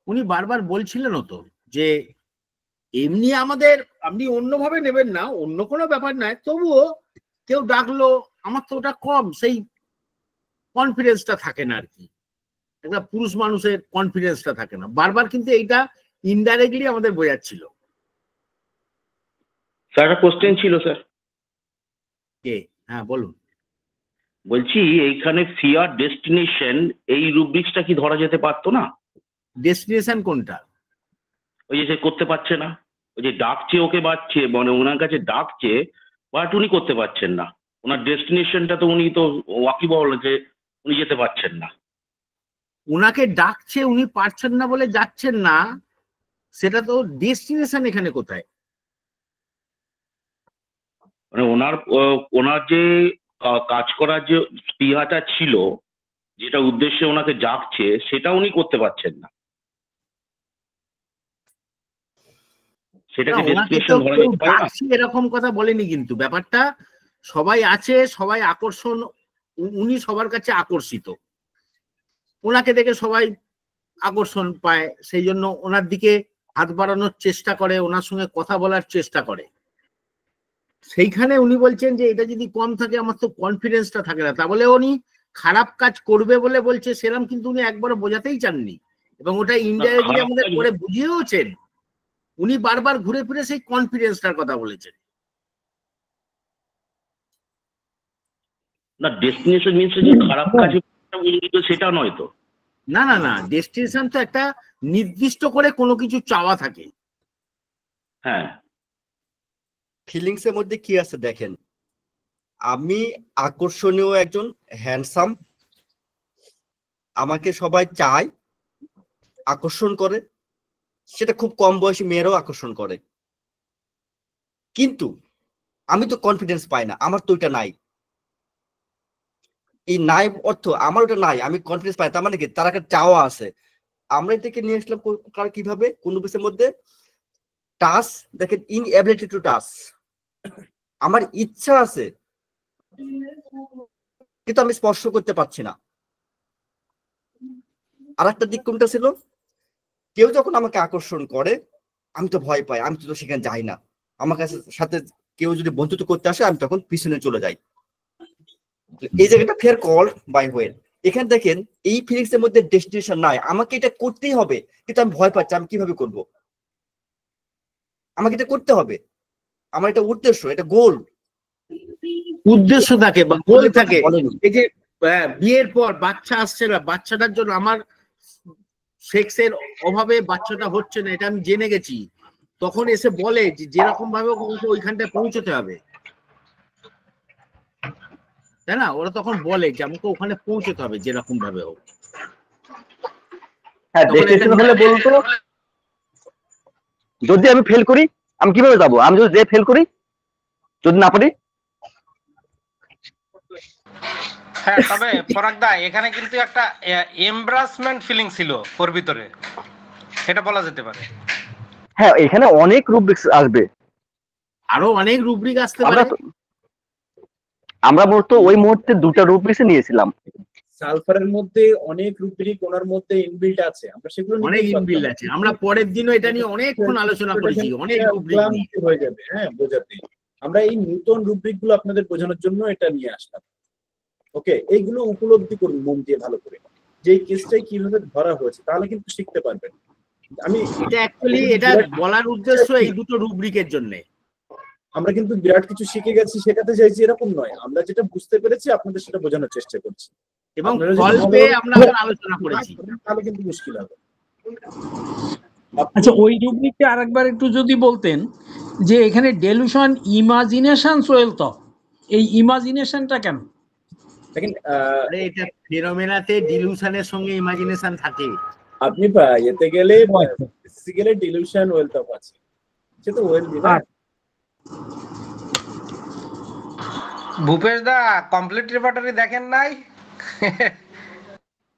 উনি বারবার বলছিলেন তো যে এমনি আমাদের, আপনি অন্যভাবে নেবেন না, অন্য কোনো ব্যাপার নয়, তবুও কেউ ডাকলো, আমার তো ওটা কম, সেই কনফিডেন্সটা থাকে না আর কি। একটা পুরুষ মানুষের কনফিডেন্সটা থাকে না। বারবার কিন্তু এইটা ইনডাইরেক্টলি আমাদের বোঝাচ্ছিল। স্যার একটা কোশ্চেন ছিল স্যার। কে? হ্যাঁ বলুন। বলছি এইখানে ফিয়ার ডেস্টিনেশন এই রুব্রিক্সটা কি ধরা যেতে পারতো না? ডেস্টিনেশন কোনটা? ওই যে সে করতে পারছে না, ওই যে ডাকছে ওকে বাড়ছে, মানে ওনার কাছে ডাকছে, বাট উনি করতে পারছেন না। ওনার ডেস্টিনেশনটা তো উনি তো ওয়াকিবহল যে উনি যেতে পারছেন না। ওনাকে ডাকছে, উনি পারছেন না বলে যাচ্ছেন না, সেটা তো ডেস্টিনেশন এখানে কোথায়? মানে ওনার যে কাজ করার যে স্পৃহাটা ছিল, যেটা উদ্দেশ্যে ওনাকে ডাকছে, সেটা উনি করতে পারছেন না। সেটাকে ডেস্টিনেশন ধরা যেতে পারে না? এরকম কথা বলেনি কিন্তু। ব্যাপারটা সবাই আছে, সবাই আকর্ষণ, উনি সবার কাছে আকর্ষিত, ওনাকে দেখে সবাই আকর্ষণ পায়, সেই জন্য ওনার দিকে হাত বাড়ানোর চেষ্টা করে, ওনার সঙ্গে কথা বলার চেষ্টা করে। সেইখানে উনি বলছেন যে এটা যদি কম থাকে, আমার তো কনফিডেন্সটা থাকে না। তা বলে উনি খারাপ কাজ করবে বলে বলছে সেরকম কিন্তু উনি একবারও বোঝাতেই চাননি। এবং ওটা ইনডাইরেক্টলি খারাপ আমাদের লাগবে। করে বুঝিয়েওছেন। উনি বারবার ঘুরে ফিরে সেই কনফিডেন্সটার কথা বলেছেন। না ডেস্টিনেশন মিনস যে খারাপ কাজে উন্নীত সেটা নয় তো। না না না, ডেস্টিনেশন তো একটা নির্দিষ্ট করে কোনো কিছু চাওয়া থাকে। হ্যাঁ ফিলিংস এর মধ্যে কি আছে দেখেন, আমি আকর্ষণীয় একজন, হ্যান্ডসাম, আমাকে সবাই চায়, আকর্ষণ করে, সেটা খুব কম বয়সী মেয়েরাও আকর্ষণ করে, কিন্তু আমি তো কনফিডেন্স পাই না, আমার তো ওইটা নাই। এই নাই অর্থ আমার ওটা নাই, আমি কনফিডেন্স পাই, তার মানে কি তার একটা চাওয়া আছে। আমরা এটাকে নিয়ে আসলাম কিভাবে কোন বিষয়ের মধ্যে, টাচ, দেখেন ইনএবিলিটি টু টাচ, আমার ইচ্ছা আছে কিন্তু আমি স্পর্শ করতে পারছি না। আর একটা দিক কোনটা ছিল, কেউ যখন আমাকে আকর্ষণ করে আমি তো ভয় পাই, আমি তো সেখানে যাই না, আমার কাছে সাথে কেউ যদি বন্ধুত্ব করতে আসে আমি তখন পিছনে চলে যাই। এই জায়গাটা ফেয়ার কল বাই ওয়েল। এখানে দেখেন এই ফিলিংস এর মধ্যে ডেস্টিনেশন নাই, আমাকে এটা করতেই হবে কিন্তু আমি ভয় পাচ্ছি, আমি কিভাবে করব? আমাকে এটা করতে হবে, আমার এটা উদ্দেশ্য, এটা গোল, উদ্দেশ্য থাকে বা গোল থাকে। বলেনি। এই যে বিয়ের পর বাচ্চা আসছে না, বাচ্চাটার জন্য আমার সেক্সের অভাবে বাচ্চাটা হচ্ছে না, এটা আমি জেনে গেছি, তখন এসে বলে যে যেরকম ভাবে ওকে ওইখানটায় পৌঁছতে হবে, তাই না? ওরা তখন বলে যে আমাকে ওখানে পৌঁছতে হবে যেরকম ভাবে হোক। হ্যাঁ, ডেস্টিনেশন হলে বলতো যদি আমি ফেল করি আমি কিভাবে যাবো, আমি যদি যে ফেল করি, যদি না পারি। হ্যাঁ, তবে পরাগদা এখানে কিন্তু একটা এমব্রাসমেন্ট ফিলিং ছিল ওর ভিতরে, এটা বলা যেতে পারে। হ্যাঁ, এখানে অনেক রুব্রিক্স আসবে, আরো অনেক রুব্রিক আসতে আমরা পারে। আমরা মূলত ওই মুহূর্তে দুটা রুব্রিক্স নিয়েছিলাম। সালফারের মধ্যে অনেক রুব্রিক ওনার মধ্যে ইনবিল্ট আছে, আমরা সেগুলো অনেক ইনবিল্ড আছে। আমরা পরের দিনও এটা নিয়ে অনেকক্ষণ আলোচনা করেছি, অনেক রুব্রিক নিয়ে। হয়ে যাবে। হ্যাঁ, বোঝাতে আমরা এই নতুন রুব্রিক গুলো আপনাদের বোঝানোর জন্য এটা নিয়ে আসলাম। ওকে, এইগুলো উপলব্ধি করুন মন দিয়ে ভালো করে, যে এই কেসটাই কিভাবে ধরা হয়েছে, তাহলে কিন্তু শিখতে পারবেন। আমি এটা অ্যাকচুয়ালি এটা বলার উদ্দেশ্য এই দুটো রুব্রিকের জন্য। আমরা কিন্তু বিরাট কিছু শিখে গেছি, শেখাতে চাইছি এরকম নয়, আমরা যেটা বুঝতে পেরেছি আপনাদের সেটা বোঝানোর চেষ্টা করছি, এবং আপনারা ফল যদি পেয়ে আমরা আলোচনা করেছি, তাহলে কিন্তু মুশকিল হবে। আচ্ছা, ওই রুব্রিকটা আরেকবার একটু যদি বলতেন, যে এখানে ডেলুশন ইমাজিনেশন ওয়েলথ, এই ইমাজিনেশনটা কেন? দেখেন, আরে এটা ফেনোমেনাতে ডিলুশনের সঙ্গে ইমাজিনেশন থাকে। আপনি এতে গেলে বেসিক্যালি ডিলুশন ওয়েলথ অফ আছে, সে তো ওয়েলথ না। ভূপেশ দা কমপ্লিট রেপার্টরি দেখেন নাই?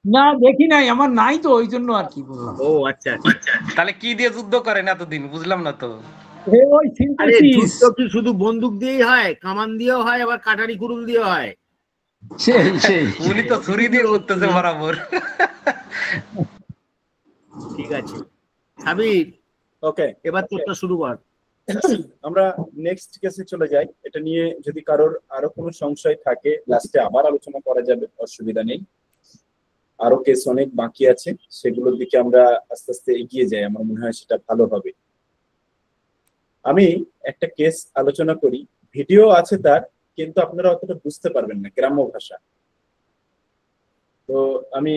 না, দেখি নাই, আমার নাই তো, ওই জন্য আর কি বললাম। ও আচ্ছা, তাহলে কি দিয়ে যুদ্ধ করেন এতদিন, বুঝলাম না তো। ওই আরে সিনথেসিস, যুদ্ধ কি শুধু বন্দুক দিয়েই হয়? কামান দিয়েও হয়, আবার কাটারি কুড়ুল দিয়েও হয়। সেই সেই উনি তো ছুরি দিয়ে করতেছে বরাবর। ঠিক আছে সাবির, ওকে, এবার তোরটা শুরু কর। আমরা নেক্সট কেসে চলে যাই। এটা নিয়ে যদি কারোর আরো কোনো সংশয় থাকে লাস্টে আবার আলোচনা করা যাবে, অসুবিধা নেই। আরো কেস অনেক বাকি আছে, সেগুলোর দিকে আমরা আস্তে আস্তে এগিয়ে যাই, আমার মনে হয় সেটা ভালো হবে। আমি একটা কেস আলোচনা করি, ভিডিও আছে তার, কিন্তু আপনারা অতটা বুঝতে পারবেন না, গ্রাম্য ভাষা। তো আমি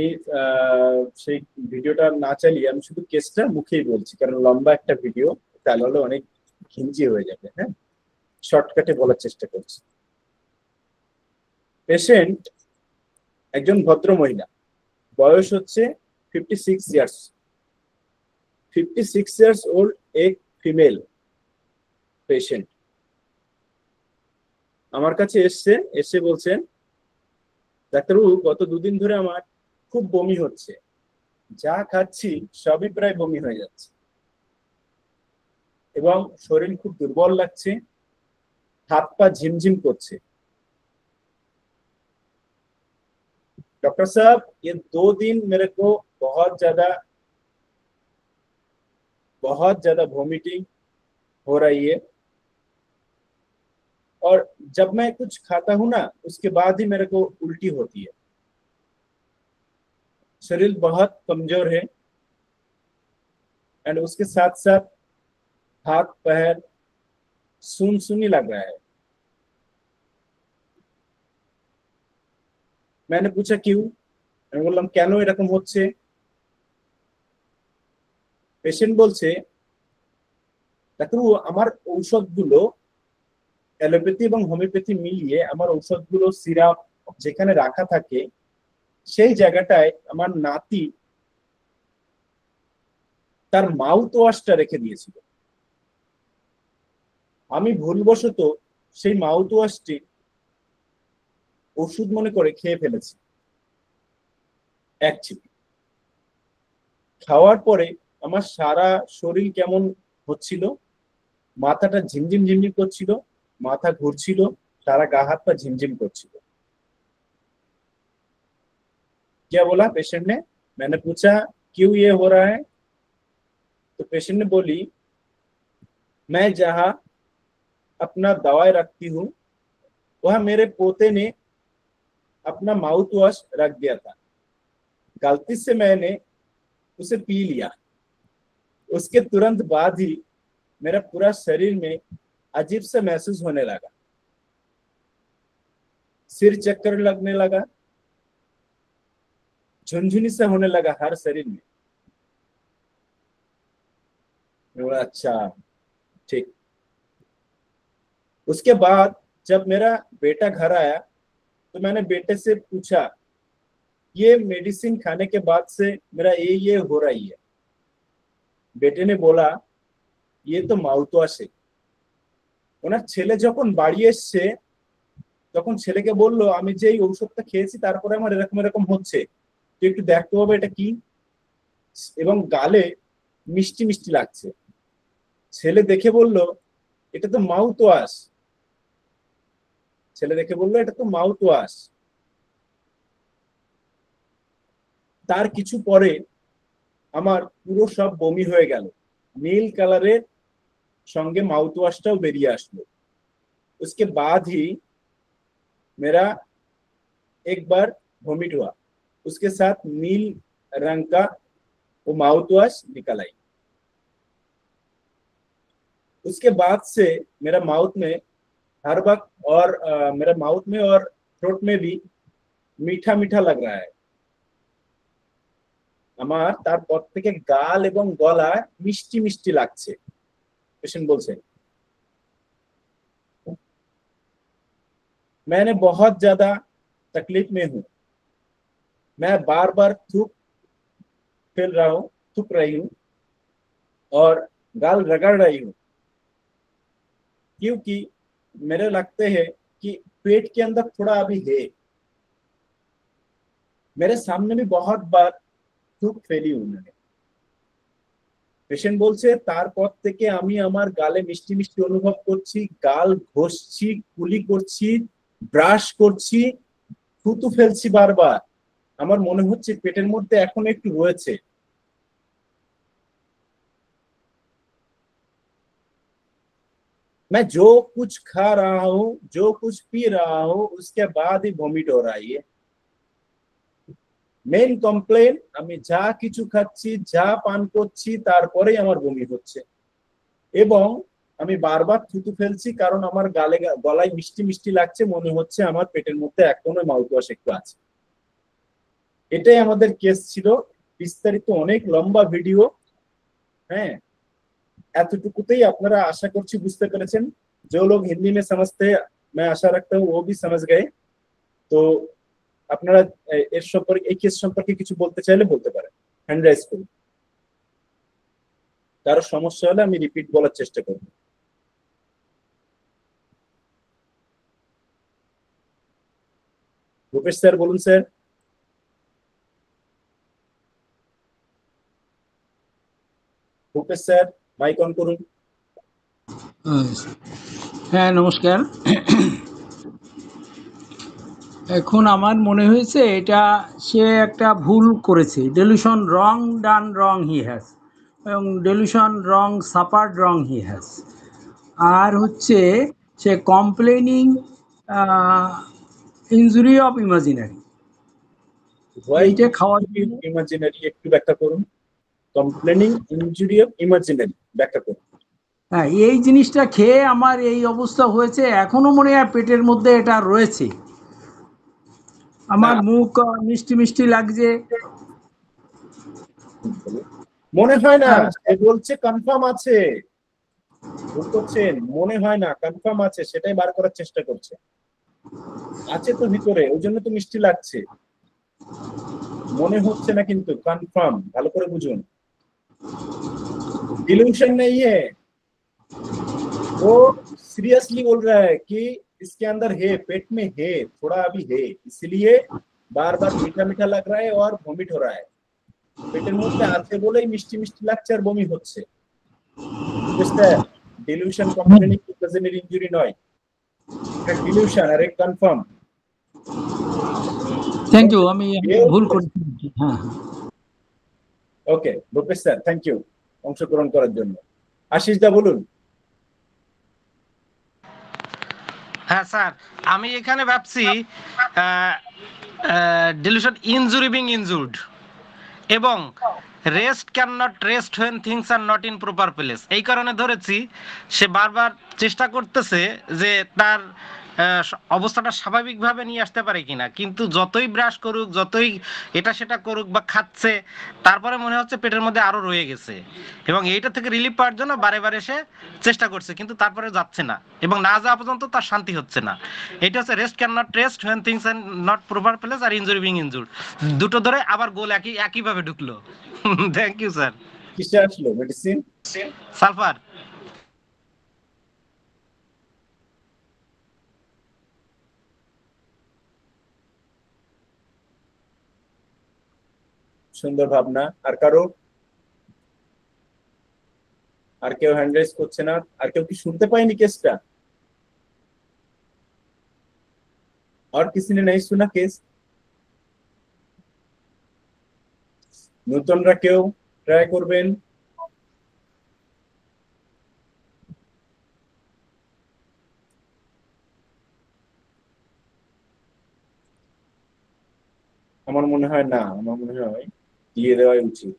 সেই ভিডিওটা না চালিয়ে আমি শুধু কেসটা মুখেই বলছি, কারণ লম্বা একটা ভিডিও, তাহলে অনেক ঘিঞ্জি হয়ে যাবে। হ্যাঁ, শর্টকাটে বলার চেষ্টা করছি। পেশেন্ট একজন ভদ্র মহিলা, বয়স হচ্ছে 56 ইয়ার্স, 56 ইয়ার্স ওল্ড, এক ফিমেল পেশেন্ট আমার কাছে এসে বলছেন, ডাক্তারবাবু গত দুদিন ধরে আমার খুব বমি হচ্ছে, যা খাচ্ছি সবই প্রায় বমি হয়ে যাচ্ছে এবং শরীর খুব দুর্বল লাগছে, হাত পা ঝিমঝিম করছে। डॉक्टर साहब ये 2 दिन मेरे को बहुत ज्यादा वॉमिटिंग हो रही है और जब मैं कुछ खाता हूं ना उसके बाद ही मेरे को उल्टी होती है। शरीर बहुत कमजोर है, एंड उसके साथ साथ हाथ पैर सुनी लग रहा है। मैंने पूछा क्यों, আমি বললাম কেন এরকম হচ্ছে। পেশেন্ট বলছে ডাক্তারবাবু আমার ঔষধগুলো অ্যালোপ্যাথি এবং হোমিওপ্যাথি মিলিয়ে আমার ঔষধগুলো সিরাপ যেখানে রাখা থাকে সেই জায়গাটায় আমার নাতি তার মাউথ ওয়াশটা রেখে দিয়েছিল। আমি ভুলবশত সেই মাউথ ওয়াশটি ওষুধ মনে করে খেয়ে ফেলেছি এক চিপি। খাওয়ার পরে আমার সারা শরীর কেমন হচ্ছিল, মাথাটা ঝিমঝিম ঝিমঝিম করছিল, মাথা ঘুরছিল, सारा गा हाथ पर झिमझिम করছিল। क्या बोला पेशेंट ने? मैंने पूछा क्यों ये हो रहा है, तो पेशेंट ने बोली मैं जहां अपना दवाई रखती हूँ वहां मेरे पोते ने अपना माउथ वॉश रख दिया था, गलती से मैंने उसे पी लिया। उसके तुरंत बाद ही मेरा पूरा शरीर में अजीब सा महसूस होने लगा, सिर चक्कर लगने लगा, झुनझुनी से होने लगा हर शरीर में। अच्छा ठीक। उसके बाद जब मेरा बेटा घर आया तो मैंने बेटे से पूछा ये मेडिसिन खाने के बाद से मेरा ये हो रही है। बेटे ने बोला ये तो माउथ वॉश है। ওনার ছেলে যখন বাড়ি এসছে তখন ছেলেকে বলল আমি যে এই ঔষধটা খেয়েছি তারপরে আমার এরকম এরকম হচ্ছে, তুই একটু দেখতে হবে এটা কি, এবং গালে মিষ্টি মিষ্টি লাগছে। ছেলে দেখে বলল এটা তো মাউথ ওয়াশ, ছেলে দেখে বলল এটা তো মাউথ ওয়াশ। তার কিছু পরে আমার পুরো সব বমি হয়ে গেল, নীল কালারের संगे माउथ वॉशटाও বেরিয়ে আসলো। उसके बाद ही मेरा एक बार वॉमिट हुआ, उसके साथ नील रंग का वो माउथ वॉश निकल आई। उसके बाद से मेरा माउथ में हर वक्त और मेरा माउथ में और थ्रोट में भी मीठा मीठा लग रहा है। আমার তারপর থেকে গাল এবং গলা মিষ্টি মিষ্টি লাগছে। पेशेंट बोलते मैंने बहुत ज्यादा तकलीफ में हूं, मैं बार बार थूक रही हूं और गाल रगड़ रही हूं, क्योंकि मेरे लगते हैं कि पेट के अंदर थोड़ा अभी है। मेरे सामने भी बहुत बार थूक फैली उन्होंने। পেশেন্ট বলছে তারপর থেকে আমি আমার গালে মিষ্টি মিষ্টি অনুভব করছি, গাল ঘষছি, কুলি করছি, ব্রাশ করছি, থুতু ফেলছি বারবার, আমার মনে হচ্ছে পেটের মধ্যে এখন একটু রয়েছে। मैं जो कुछ खा रहा हूँ, जो कुछ पी रहा हूँ, उसके बाद ही वॉमिट हो रहा है। মেইন কমপ্লেন আমি যা কিছু খাচ্ছি, যা পান করছি, তারপরেই আমার বমি হচ্ছে এবং আমি বারবার থুতু ফেলছি, কারণ আমার গলায় মিষ্টি মিষ্টি লাগছে, মনে হচ্ছে আমার পেটের মধ্যে এখনো মাউথ ওয়াশ একটু আছে। এটাই আমাদের কেস ছিল। বিস্তারিত অনেক লম্বা ভিডিও, হ্যাঁ, এতটুকুতেই আপনারা আশা করছি বুঝতে পেরেছেন। যে লোক হিন্দি में समझते हैं, मैं आशा रखता हूँ वो भी समझ गए। তো আপনারা এর সম্পর্কে, এই কেস সম্পর্কে কিছু বলতে চাইলে বলতে পারেন, হ্যান্ড রাইজ করুন। কারো সমস্যা হলে আমি রিপিট বলার চেষ্টা করব। রূপেশ স্যার বলুন। Sir Rupesh sir mike on করুন। হ্যাঁ নমস্কার। এখন আমার মনে হয়েছে এটা সে একটা ভুল করেছে, delusion wrong done wrong he has, এবং delusion wrong সাপার্ড wrong he has. আর হচ্ছে সে কমপ্লেনিং ইনজুরি অফ ইমাজিনারি, এইটা খাওয়ার ইমাজিনারি একটু ব্যাখ্যা করুন। কমপ্লেনিং ইনজুরি অফ ইমাজিনারি, ব্যাখ্যা করুন। হ্যাঁ, এই জিনিসটা খেয়ে আমার এই অবস্থা হয়েছে, এখনো মনে হয় পেটের মধ্যে এটা রয়েছে। আমার মুখ মিষ্টি মিষ্টি লাগছে। মনে হয় না, সে বলছে কনফার্ম আছে, ভুল করছেন, মনে হয় না, কনফার্ম আছে, সেটাই বার করার চেষ্টা করছে। আছে তো ভিতরে, ওই জন্য তো মিষ্টি লাগছে। মনে হচ্ছে না কিন্তু কনফার্ম, ভালো করে বুঝুন। डिल्यूशन नहीं है, वो सीरियसली बोल रहा है कि इसके अंदर है, पेट में है, थोड़ा अभी है, इसलिए बार बार मीठा मीठा लग रहा है और वॉमिट हो रहा है। পেটের মধ্যে আছে বলেই মিষ্টি মিষ্টি লাগছে আর বমি হচ্ছে। ডিলিউশন কমপ্লেনিং ইমাজিনারি ইনজুরি নয়, এটা ডিলিউশন আর এক কনফার্ম। থ্যাংক ইউ, আমি ভুল করেছি। হ্যাঁ, ওকে রূপেশ স্যার, থ্যাংক ইউ অংশগ্রহণ করার জন্য। আশিস দা বলুন। হ্যাঁ স্যার, আমি এখানে ভাবছি ডিলিউশন ইনজুরি বিং ইনজুরড এবং rest can not rest when things are not in proper place. এই কারণে ধরেছি সে বারবার চেষ্টা করতেছে যে তার অবস্থাটা স্বাভাবিকভাবে নিয়ে আসতে পারে কিনা, কিন্তু যতই ব্রাশ করুক, যতই এটা সেটা করুক বা খাচ্ছে, তারপরে মনে হচ্ছে পেটের মধ্যে আরো রয়ে গেছে এবং এইটা থেকে রিলিফ পাওয়ার জন্য বারে বারে সে চেষ্টা করছে, কিন্তু তারপরে যাচ্ছে না এবং না যাওয়া পর্যন্ত তার শান্তি হচ্ছে না। এটা হচ্ছে rest can not rest when things are not proper place আর ইনজুরি বিং ইনজুরড, দুটো ধরে আবার গোল একইভাবে ঢুকলো। Thank you sir. কিসে আসলো মেডিসিন? সালফার। সুন্দর ভাবনা। আর কারো? আর কেউ হ্যান্ড রাইজ করছে না? আর কেউ কি শুনতে পায়নি কেসটা? और किसी ने नहीं सुना केस? নতুনরা কেউ ট্রাই করবেন? আমার মনে হয় না, আমার মনে হয় দিয়ে দেওয়াই উচিত।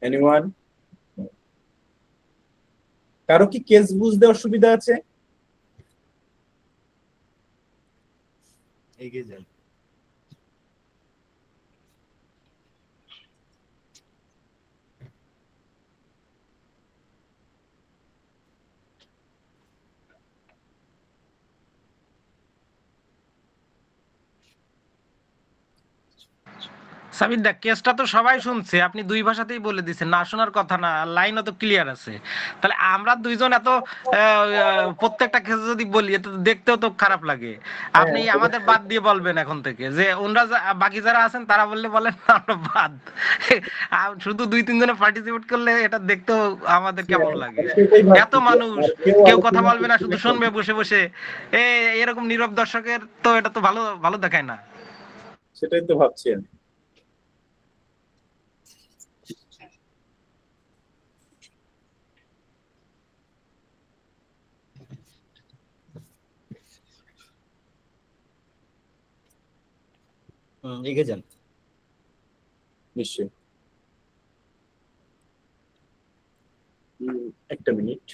এনিওয়ান? কারো কি কেস বুঝতে অসুবিধা আছে? এগিয়ে যান। সাবির দা, কেসটা তো সবাই শুনছে, আপনি দুই ভাষাতেই বলে দিচ্ছেন, না শোনার কথা না, লাইনও তো ক্লিয়ার আছে। তাহলে আমরা দুইজন এত প্রত্যেকটা কেস যদি বলি, এটা তো দেখতেও তো খারাপ লাগে। আপনি আমাদের বাদ দিয়ে বলবেন এখন থেকে, যে ওনরা বাকি যারা আছেন তারা বললে বলেন, আমরা বাদ। শুধু দুই তিনজনে পার্টিসিপেট করলে এটা দেখতেও আমাদের কেমন লাগে। এত মানুষ, কেউ কথা বলবে না, শুধু শুনবে বসে বসে, এরকম নীরব দর্শকের তো এটা তো ভালো ভালো দেখায় না। সেটাই তো ভাবছি আমি। এগিয়ে যান। নিশ্চয়ই। একটা মিনিট।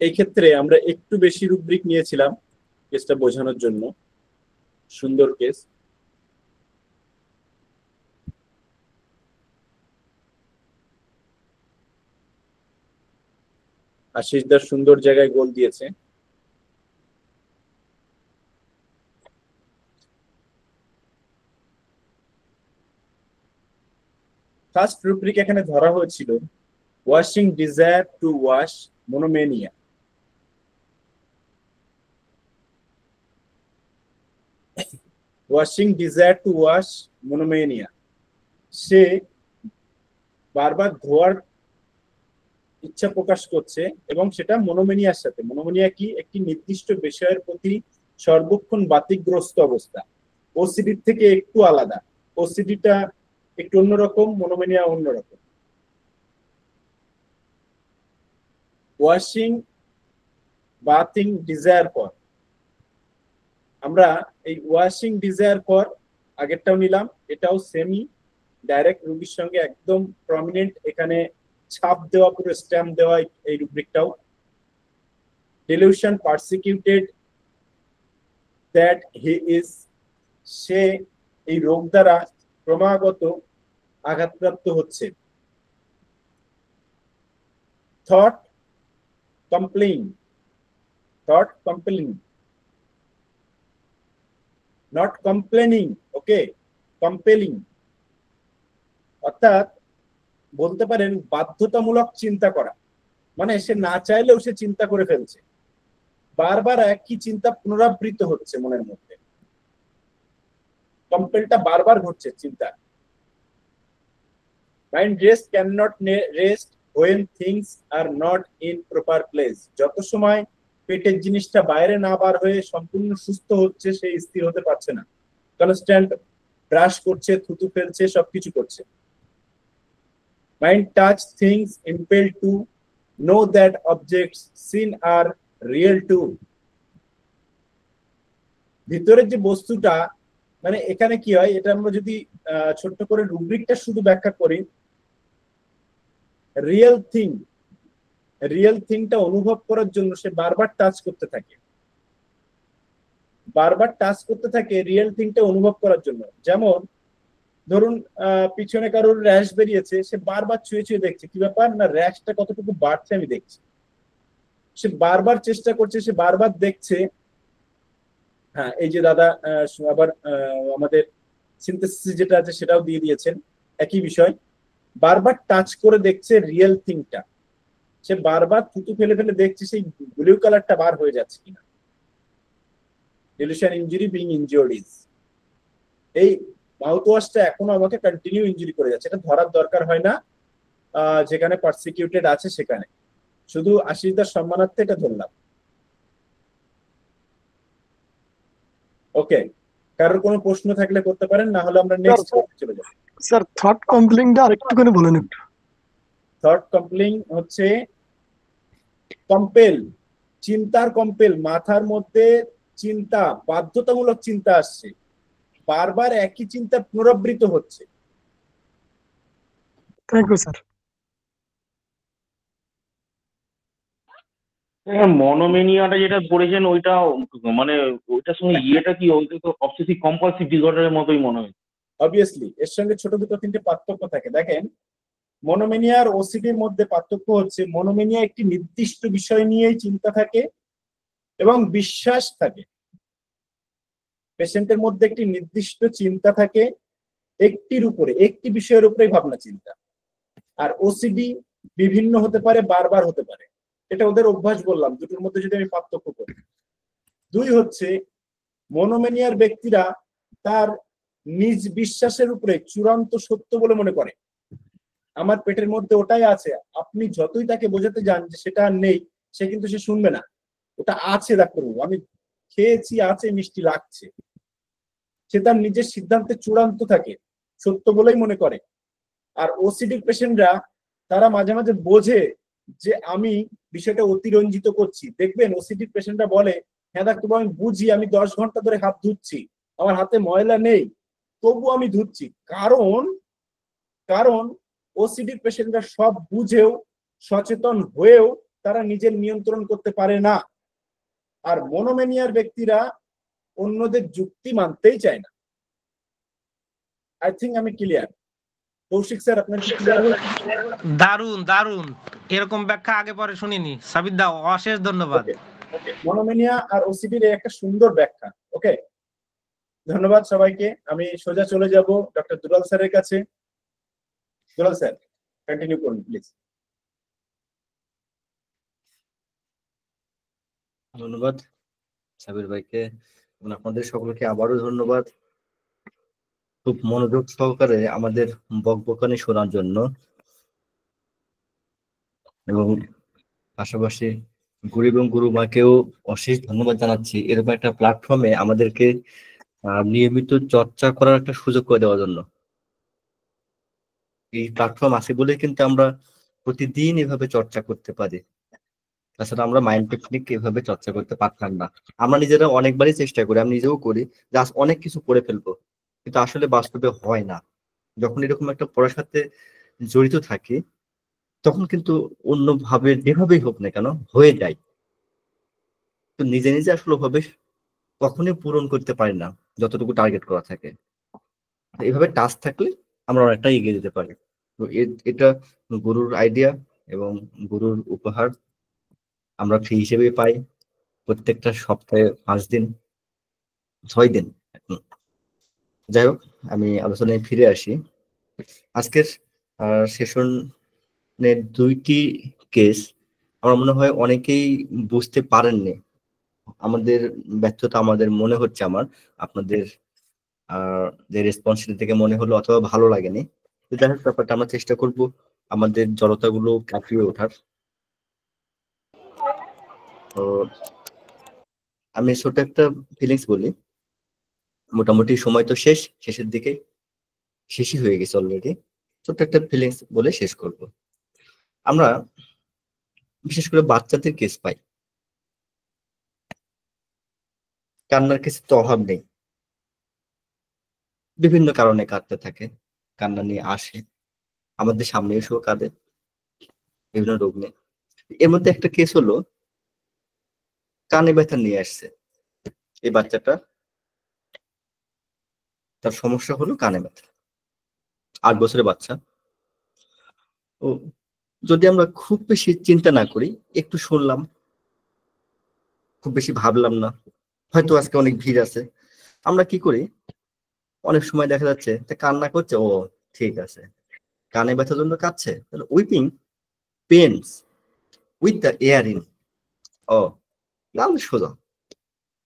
এই ক্ষেত্রে আমরা একটু বেশি রুব্রিক নিয়েছিলাম কেসটা বোঝানোর জন্য। সুন্দর কেস। আশিস দার সুন্দর জায়গায় গোল দিয়েছে। ফার্স্ট রুব্রিক এখানে ধরা হয়েছিল washing desire to wash monomania. Washing desire to wash monomania, সে বারবার ধোয়ার ইচ্ছা প্রকাশ করছে এবং সেটা মনোমেনিয়ার সাথে। মনোমেনিয়া কি? একটি নির্দিষ্ট বিষয়ের প্রতি সর্বক্ষণ বাতিগ্রস্ত অবস্থা। ওসিডির থেকে একটু আলাদা, ওসিডিটা একটু অন্যরকম, মনোমেনিয়া অন্যরকম। ওয়াশিং, বাথিং, ডিজায়ার ফর, আমরা এই ওয়াশিং ডিজায়ার ফর আগেরটাও নিলাম, এটাও সেমি ডাইরেক্ট রুবির সঙ্গে একদম প্রমিনেন্ট, এখানে ছাপ দেওয়া, পুরো স্ট্যাম্প দেওয়া এই রুব্রিকটাও। Delusion, persecuted that he is, সে এই রোগ দ্বারা ক্রমাগত আঘাতপ্রাপ্ত হচ্ছে। Thought complain, thought complain, not complaining, okay, compelling, অর্থাৎ বলতে পারেন বাধ্যতামূলক চিন্তা করা, মানে সে না চাইলেও সে চিন্তা করে ফেলছে, বারবার একই চিন্তা পুনরাবৃত্ত হচ্ছে মনের মধ্যে, কম্পেলটা বারবার ঘটছে চিন্তা। Mind rest can not rest when things are not in proper place, যত সময় পেটের জিনিসটা বাইরে না বার হয়ে সম্পূর্ণ সুস্থ হচ্ছে সে স্থির হতে পারছে না, কনস্ট্যান্ট ব্রাশ করছে, থুতু ফেলছে, সবকিছু করছে। Mind touch things impel to know that objects seen are real to, ভিতরের যে বস্তুটা, মানে এখানে কি হয়, এটা আমরা যদি ছোট্ট করে রুব্রিকটা শুধু ব্যাখ্যা করি, রিয়েল থিং, রিয়েল থিংটা অনুভব করার জন্য সে বারবার টাচ করতে থাকে, বারবার টাচ করতে থাকে রিয়েল থিংটা অনুভব করার জন্য। যেমন ধরুন পিছনে কারোর র্যাশ বেরিয়েছে, সে বারবার ছুঁয়ে ছুঁয়ে দেখছে কি ব্যাপার, না র্যাশটা কতটুকু বাড়ছে আমি দেখছি, সে বারবার চেষ্টা করছে, সে বারবার দেখছে। হ্যাঁ, এই যে দাদা আবার আমাদের সিনথেসিস যেটা আছে সেটাও দিয়ে দিয়েছেন, একই বিষয়, বারবার টাচ করে দেখছে রিয়েল থিংটা, সে বারবার থুতু ফেলে ফেলে দেখছে সেই ব্লু কালারটা বার হয়ে যাচ্ছে কিনা। ডিলিউশন ইনজুরি বিং ইনজিওর্ড, এই মাউথ ওয়াশটা এখনো আমাকে কন্টিনিউ ইনজুরি করে যাচ্ছে, এটা ধরার দরকার হয় না, যেখানে পারসিকিউটেড আছে সেখানে, শুধু আশিসদার সম্মানার্থে এটা ধরলাম। ওকে, কারোর কোনো প্রশ্ন থাকলে করতে পারেন, না হলে আমরা নেক্সট চলে যাব। স্যার থট কমপ্লেইনটা আরেকটু করে বলেন একটু। থট কমপ্লেইন হচ্ছে কম্পেল, চিন্তার কম্পেল, মাথার মধ্যে চিন্তা, বাধ্যতামূলক চিন্তা আসছে, বারবার একই চিন্তা পুনরাবৃত হচ্ছে। Thank you sir. মনোমেনিয়াটা যেটা বলেছেন ওইটা মানে ওইটার সঙ্গে ইয়েটা কি, ওইটা তো অবসেসিভ কম্পালসিভ ডিসঅর্ডারের মতোই মনে হয়। অবভিয়াসলি এর সঙ্গে ছোট দুটো তিনটে পার্থক্য থাকে। দেখেন, মনোমেনিয়া আর ওসিডির মধ্যে পার্থক্য হচ্ছে, মনোমেনিয়া একটি নির্দিষ্ট বিষয় নিয়েই চিন্তা থাকে এবং বিশ্বাস থাকে, পেশেন্টের মধ্যে একটি নির্দিষ্ট চিন্তা থাকে একটির উপরে, একটি বিষয়ের উপরে ভাবনা চিন্তা। আর ওসিডি বিভিন্ন হতে পারে, বারবার হতে পারে, এটা ওদের অভ্যাস বললাম। দুটোর মধ্যে যদি আমি পার্থক্য করি, দুই হচ্ছে মনোমেনিয়ার ব্যক্তিরা তার নিজ বিশ্বাসের উপরে চূড়ান্ত সত্য বলে মনে করে, আমার পেটের মধ্যে ওটাই আছে, আপনি যতই তাকে বোঝাতে যান যে সেটা আর নেই, সে কিন্তু সে শুনবে না, ওটা আছে ডাক্তারবাবু, আমি খেয়েছি, আছে, মিষ্টি লাগছে, সে তার নিজের সিদ্ধান্তে চূড়ান্ত থাকে, সত্য বলেই মনে করে। আর ওসিডি পেশেন্টরা তারা মাঝে মাঝে বোঝে যে আমি বিষয়টা অতিরঞ্জিত করছি। দেখবেন ওসিডি পেশেন্টরা বলে, হ্যাঁ ডাক্তারবাবু আমি বুঝি, আমি 10 ঘন্টা ধরে হাত ধুচ্ছি, আমার হাতে ময়লা নেই, তবু আমি ধুচ্ছি, কারণ ওসিডি পেশেন্টরা সব বুঝেও, সচেতন হয়েও তারা নিজের নিয়ন্ত্রণ করতে পারে না। আর মনোমেনিয়ার ব্যক্তিরা অন্যদের যুক্তি মানতেই চায় না। আই থিঙ্ক আমি ক্লিয়ার। কৌশিক স্যার আপনার কি ক্লিয়ার হলো? দারুন দারুন, এরকম ব্যাখ্যা আগে পরে শুনিনি। সাবিত দা অশেষ ধন্যবাদ। মনোমেনিয়া আর ওসিডির একটা সুন্দর ব্যাখ্যা। ওকে, ধন্যবাদ সবাইকে। আমি সোজা চলে যাব ডক্টর দুলাল স্যারের কাছে। দুলাল স্যার কন্টিনিউ করুন প্লিজ। ধন্যবাদ সাবির ভাইকে, এবং আপনাদের সকলকে আবারও ধন্যবাদ খুব মনোযোগ সহকারে আমাদের বকবকানি শোনার জন্য। এবং পাশাপাশি গুরু এবং গুরুমাকেও অশেষ ধন্যবাদ জানাচ্ছি এরকম একটা প্ল্যাটফর্মে আমাদেরকে নিয়মিত চর্চা করার একটা সুযোগ করে দেওয়ার জন্য। এই প্ল্যাটফর্ম আছে বলে কিন্তু আমরা প্রতিদিন এভাবে চর্চা করতে পারি। তাছাড়া আমরা মাইন্ড টেকনিক এভাবে চর্চা করতে পারতাম না। আমরা নিজেরা অনেকবারই চেষ্টা করি, আমি নিজেও করি যে আজ অনেক কিছু করে ফেলবো, কিন্তু আসলে বাস্তবে হয় না। যখন এরকম একটা পড়ার সাথে জড়িত থাকি তখন কিন্তু অন্যভাবে যেভাবেই হোক না কেন হয়ে যায়, তো নিজে নিজে আসলে ওভাবে কখনোই পূরণ করতে পারি না যতটুকু টার্গেট করা থাকে। এইভাবে টাস্ক থাকলে আমরা অনেকটা এগিয়ে যেতে পারি। তো এটা গুরুর আইডিয়া এবং গুরুর উপহার আমরা ফি হিসেবে পাই প্রত্যেকটা সপ্তাহে 5 দিন 6 দিন। যাই হোক, আমি আলোচনায় ফিরে আসি। আজকের সেশনের 2টি কেস আমার মনে হয় অনেকেই বুঝতে পারেননি। আমাদের ব্যর্থতা আমাদের মনে হচ্ছে, আমার আপনাদের যে রেসপন্সিবিলিটি থেকে মনে হলো অথবা ভালো লাগেনি। তো যাই হোক, ব্যাপারটা আমরা চেষ্টা করব আমাদের জড়তাগুলো কাটিয়ে ওঠার। তো আমি ছোট একটা ফিলিংস বলি, মোটামুটি সময় তো শেষের দিকে, শেষই হয়ে গেছে অলরেডি। ছোট্ট একটা ফিলিংস বলে শেষ করব। আমরা বিশেষ করে বাচ্চাদের কেস পাই, কান্নার কেস তো অভাব নেই, বিভিন্ন কারণে কাঁদতে থাকে, কান্না নিয়ে আসে, আমাদের সামনে এসেও কাঁদে বিভিন্ন রোগ নিয়ে। এর মধ্যে একটা কেস হলো কানে ব্যথা নিয়ে আসছে এই বাচ্চাটা, তার সমস্যা হলো কানে ব্যথা, 8 বছরের বাচ্চা। ও যদি আমরা খুব বেশি চিন্তা না করি, একটু শুনলাম, খুব বেশি ভাবলাম না, হয়তো আজকে অনেক ভিড় আছে, আমরা কি করি অনেক সময় দেখা যাচ্ছে কান্না করছে, ও ঠিক আছে কানে ব্যথার জন্য কাঁদছে, তাহলে weeping pains with the ear in, ও লাল সোজা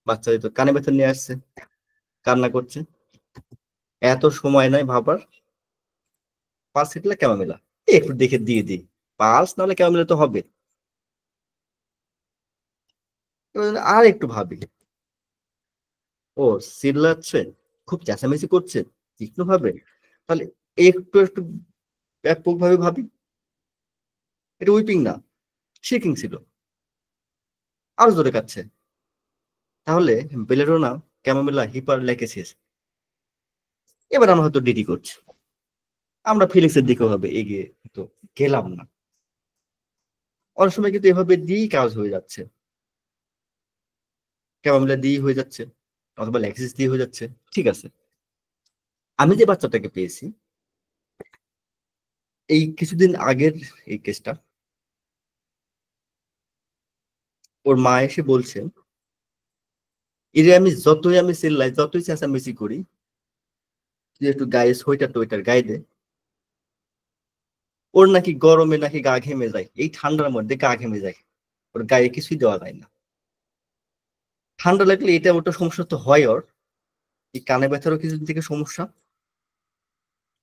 বাচ্চা তো কানে ব্যথা নিয়ে আসছে, কান্না করছে, এত সময় নাই ভাবার, পালস হিটলে ক্যামামিলা একটু দেখে দিয়ে দিই, পালস নাহলে ক্যামামিলা তো হবে। আর একটু ভাবি, ও চিল্লাচ্ছে, খুব চেঁচামেচি করছে তীক্ষ্ণ ভাবে, তাহলে একটু একটু ব্যাপক ভাবে ভাবি, এটা উইপিং না, শেকিং ছিল, আরো জোরে কাচ্ছে, তাহলে বেলেরোনা ক্যামামিলা হিপারলেকেসিস। এবার আমরা হয়তো ডিডি করছি, আমরা ফিলিংসের দিকে হবে এগিয়ে তো গেলাম না। অনেক সময় কিন্তু এভাবে দিয়েই কাজ হয়ে যাচ্ছে, ক্যামামিলা দিয়ে হয়ে যাচ্ছে অথবা ল্যাক্সিস দিয়ে হয়ে যাচ্ছে, ঠিক আছে। আমি যে বাচ্চাটাকে পেয়েছি এই কিছুদিন আগের এই কেসটা, ওর মা এসে বলছে, এরে যতই আমি চিল্লাই, যতই চেঁচামেচি করি, তুই একটু গায়ে সোয়েটার টোয়েটার গায়ে দে, ওর নাকি গরমে নাকি গা ঘেমে যায়, এই ঠান্ডার মধ্যে গা ঘেমে যায়, ওর গায়ে কিছুই দেওয়া যায় না। ঠান্ডা লাগলে এটা ওটা সমস্যা তো হয়, ওর এই কানে ব্যথারও কিছুদিন থেকে সমস্যা,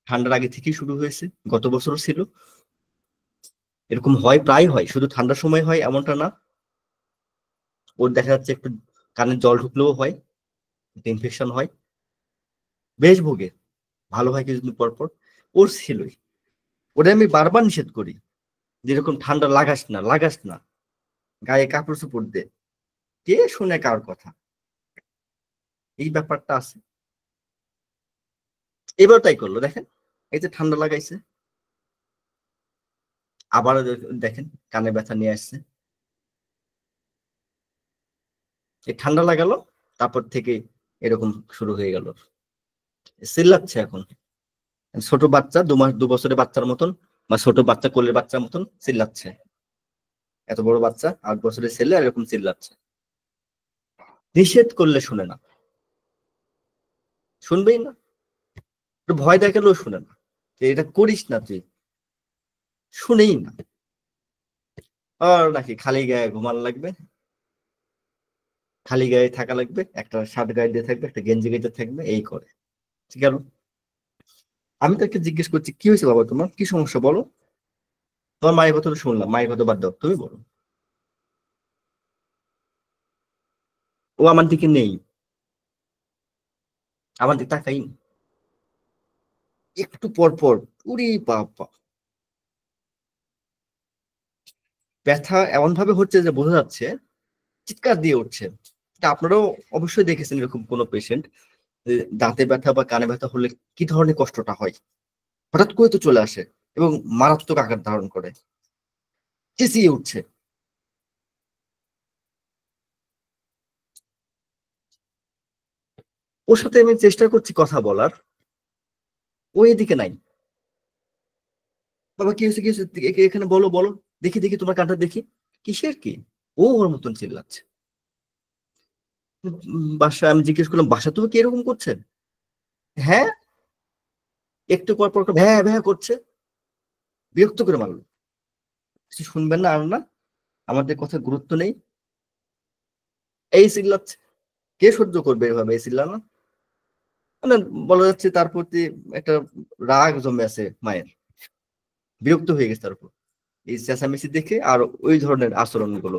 ঠান্ডার আগে থেকেই শুরু হয়েছে, গত বছরও ছিল। এরকম হয়, প্রায় হয়, শুধু ঠান্ডার সময় হয় এমনটা না। ওর দেখা যাচ্ছে একটু কানে জল ঢুকলেও হয়, ইনফেকশন হয়, বেশ ভোগে, ভালো হয় কিছুদিন পর পর। ওর ছিলই, ওটা আমি বারবার নিষেধ করি যেরকম ঠান্ডা লাগাস না, লাগাস না, গায়ে কাপড় চোপড় দে, কে শুনে কার কথা, এই ব্যাপারটা আছে। এবার তাই করলো, দেখেন এই যে ঠান্ডা লাগাইছে, আবার দেখেন কানে ব্যথা নিয়ে আসছে, এই ঠান্ডা লাগালো, তারপর থেকে এরকম শুরু হয়ে গেল, চিল্লাচ্ছে এখন। ছোট বাচ্চা 2 বছরের বাচ্চার মতন বা ছোট বাচ্চা কোলের বাচ্চার মতন চিল্লাচ্ছে, এত বড় বাচ্চা 8 বছরের ছেলে এরকম চিল্লাচ্ছে। নিষেধ করলে শুনে না, শুনবেই না, একটু ভয় দেখালেও শুনে না, এটা করিস না তুই, শুনেই না। আর নাকি খালি গায়ে ঘুমানো লাগবে, খালি গায়ে থাকা লাগবে, একটা শার্ট গায়ে দিয়ে থাকবে, একটা গেঞ্জি গায়ে থাকবে, এই করে গেল। আমি তাকে জিজ্ঞেস করছি, কি হয়েছে বাবা, তোমার কি সমস্যা বলো? তোমার মায়ের কথা তো শুনলাম, মায়ের কথা বাদ দাও, তুমি বলো। ও আমার দিকে নেই, আমার দিকে তাকাই না। একটু পর পর উরি বাবা, ব্যথা এমন ভাবে হচ্ছে যে বোঝা যাচ্ছে চিৎকার দিয়ে উঠছে। তা আপনারাও অবশ্যই দেখেছেন এরকম কোনো পেশেন্ট, দাঁতে ব্যথা বা কানে ব্যথা হলে কি ধরনের কষ্টটা হয়, হঠাৎ করে তো চলে আসে এবং মারাত্মক আকার ধারণ করে, চেঁচিয়ে উঠছে। ওর সাথে আমি চেষ্টা করছি কথা বলার, ও এদিকে নাই। বাবা কি হয়েছে, কি হয়েছে, এখানে বলো বলো, দেখি দেখি তোমার কানটা দেখি, কিসের কি? ও ওর মতন চিল্লাচ্ছে। বাসা, আমি জিজ্ঞেস করলাম বাসা তুমি কি এরকম করছে? হ্যাঁ, একটু পর পর ভ্যা ভ্যা করছে, বিরক্ত করে মারলো। কিছু শুনবেন না আর না, আমাদের কথা গুরুত্ব নেই, এই চিল্লাচ্ছে। কে সহ্য করবে এভাবে এই চিল্লানো? মানে বলা যাচ্ছে তার প্রতি একটা রাগ জমে আছে মায়ের, বিরক্ত হয়ে গেছে তার উপর এই চেঁচামেচি দেখে আর ওই ধরনের আচরণ গুলো।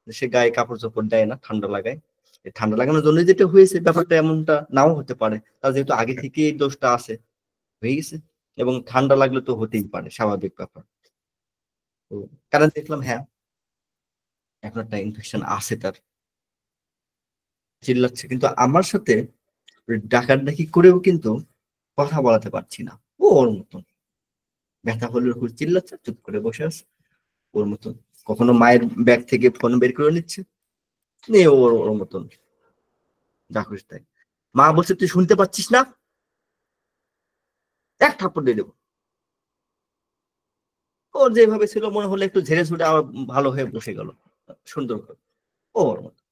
সে গায়ে কাপড় চোপড় দেয় না, ঠান্ডা লাগায়। এই ঠান্ডা লাগানোর জন্য যেটা হয়েছে, ব্যাপারটা এমনটা নাও হতে পারে, তার যেহেতু আগে থেকে এই দোষটা আছে, হয়ে গেছে। এবং ঠান্ডা লাগলে তো হতেই পারে, স্বাভাবিক ব্যাপার। তো কারণ দেখলাম হ্যাঁ এখন একটা ইনফেকশন আছে তার, চিল্লাচ্ছে। কিন্তু আমার সাথে ডাকাডাকি করেও কিন্তু কথা বলাতে পারছি না। ও ওর মতন ব্যথা হলে ওর চিল্লাচ্ছে, চুপ করে বসে আছে ওর মতন। কখনো মায়ের ব্যাগ থেকে ফোন বের করে নিচ্ছে, নিয়ে ওর ওর মতন যা খুশি তাই। মা বলছে তুই শুনতে পাচ্ছিস না, এক থাপ্পড় দিয়ে দেবো। ওর যেভাবে ছিল মনে হলো একটু ঝেড়ে ঝুড়ে আবার ভালো হয়ে বসে গেল সুন্দর করে। ও ওর মতো,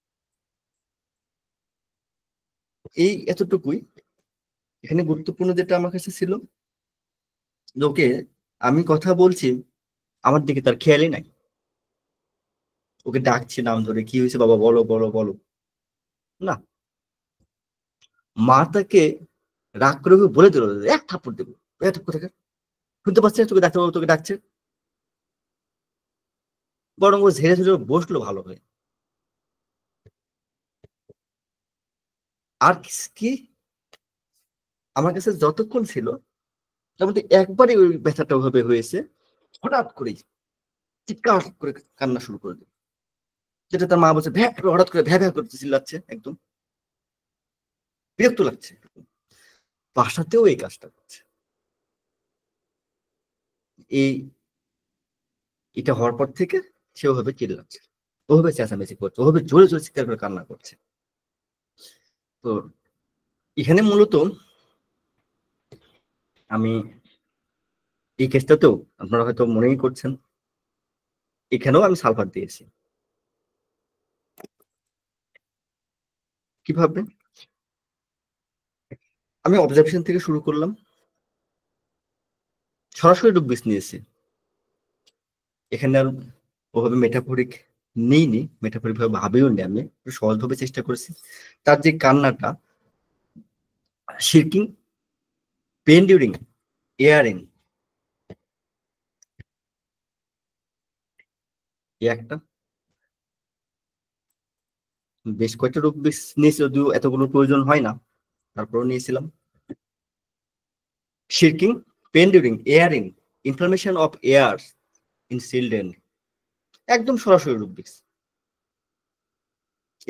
এই এতটুকুই। এখানে গুরুত্বপূর্ণ যেটা আমার কাছে ছিল, ওকে আমি কথা বলছি, আমার দিকে তার খেয়ালই নাই। ওকে ডাকছি নাম ধরে, কি হয়েছে বাবা বলো বলো বলো, না। মা তাকে রাগ করে বলে দিল এক থাপ্পড় দেবো, এত কোথাকার, শুনতে পাচ্ছি না তোকে ডাক্তারবাবু তোকে ডাকছে। বরং ও ঝেড়ে ঝেড়ে বসলো ভালো হয়ে। আর কি আমার কাছে যতক্ষণ ছিল তার মধ্যে একবারই ওই ব্যথাটা ওভাবে হয়েছে, হঠাৎ করেই চিৎকার করে কান্না শুরু করে দিল, যেটা তার মা বলছে ভ্যা করে, হঠাৎ করে ভ্যা ভ্যা করতে চিল্লাচ্ছে, একদম বিরক্ত লাগছে। বাসাতেও এই কাজটা করছে। এই এটা হওয়ার পর থেকে সে ওভাবে চিল্লাচ্ছে, ওভাবে চেঁচামেচি করছে, ওভাবে জোরে জোরে চিৎকার করে কান্না করছে। তো এখানে মূলত আমি এই কেসটাতেও আপনারা হয়তো মনেই করছেন, এখানেও আমি সালফার দিয়েছি। কিভাবে? আমি অবজারভেশন থেকে শুরু করলাম, সরাসরি ডুববিস নিয়েছি। এখানে আর ওভাবে মেটাফরিক নেইনি, মেটাফরিক ভাবে ভাবেও নি, আমি সহজভাবে চেষ্টা করেছি। তার যে কান্নাটা, শিরকিং, পেন ডিউরিং এয়ারিং, একটা বেশ কয়েকটা রোগ নিয়েছিল, যদিও এতগুলো প্রয়োজন হয় না, তারপরেও নিয়েছিলাম। Shrieking, pain during hearing, inflammation of ear in children, একদম সরাসরি রুবিক্স।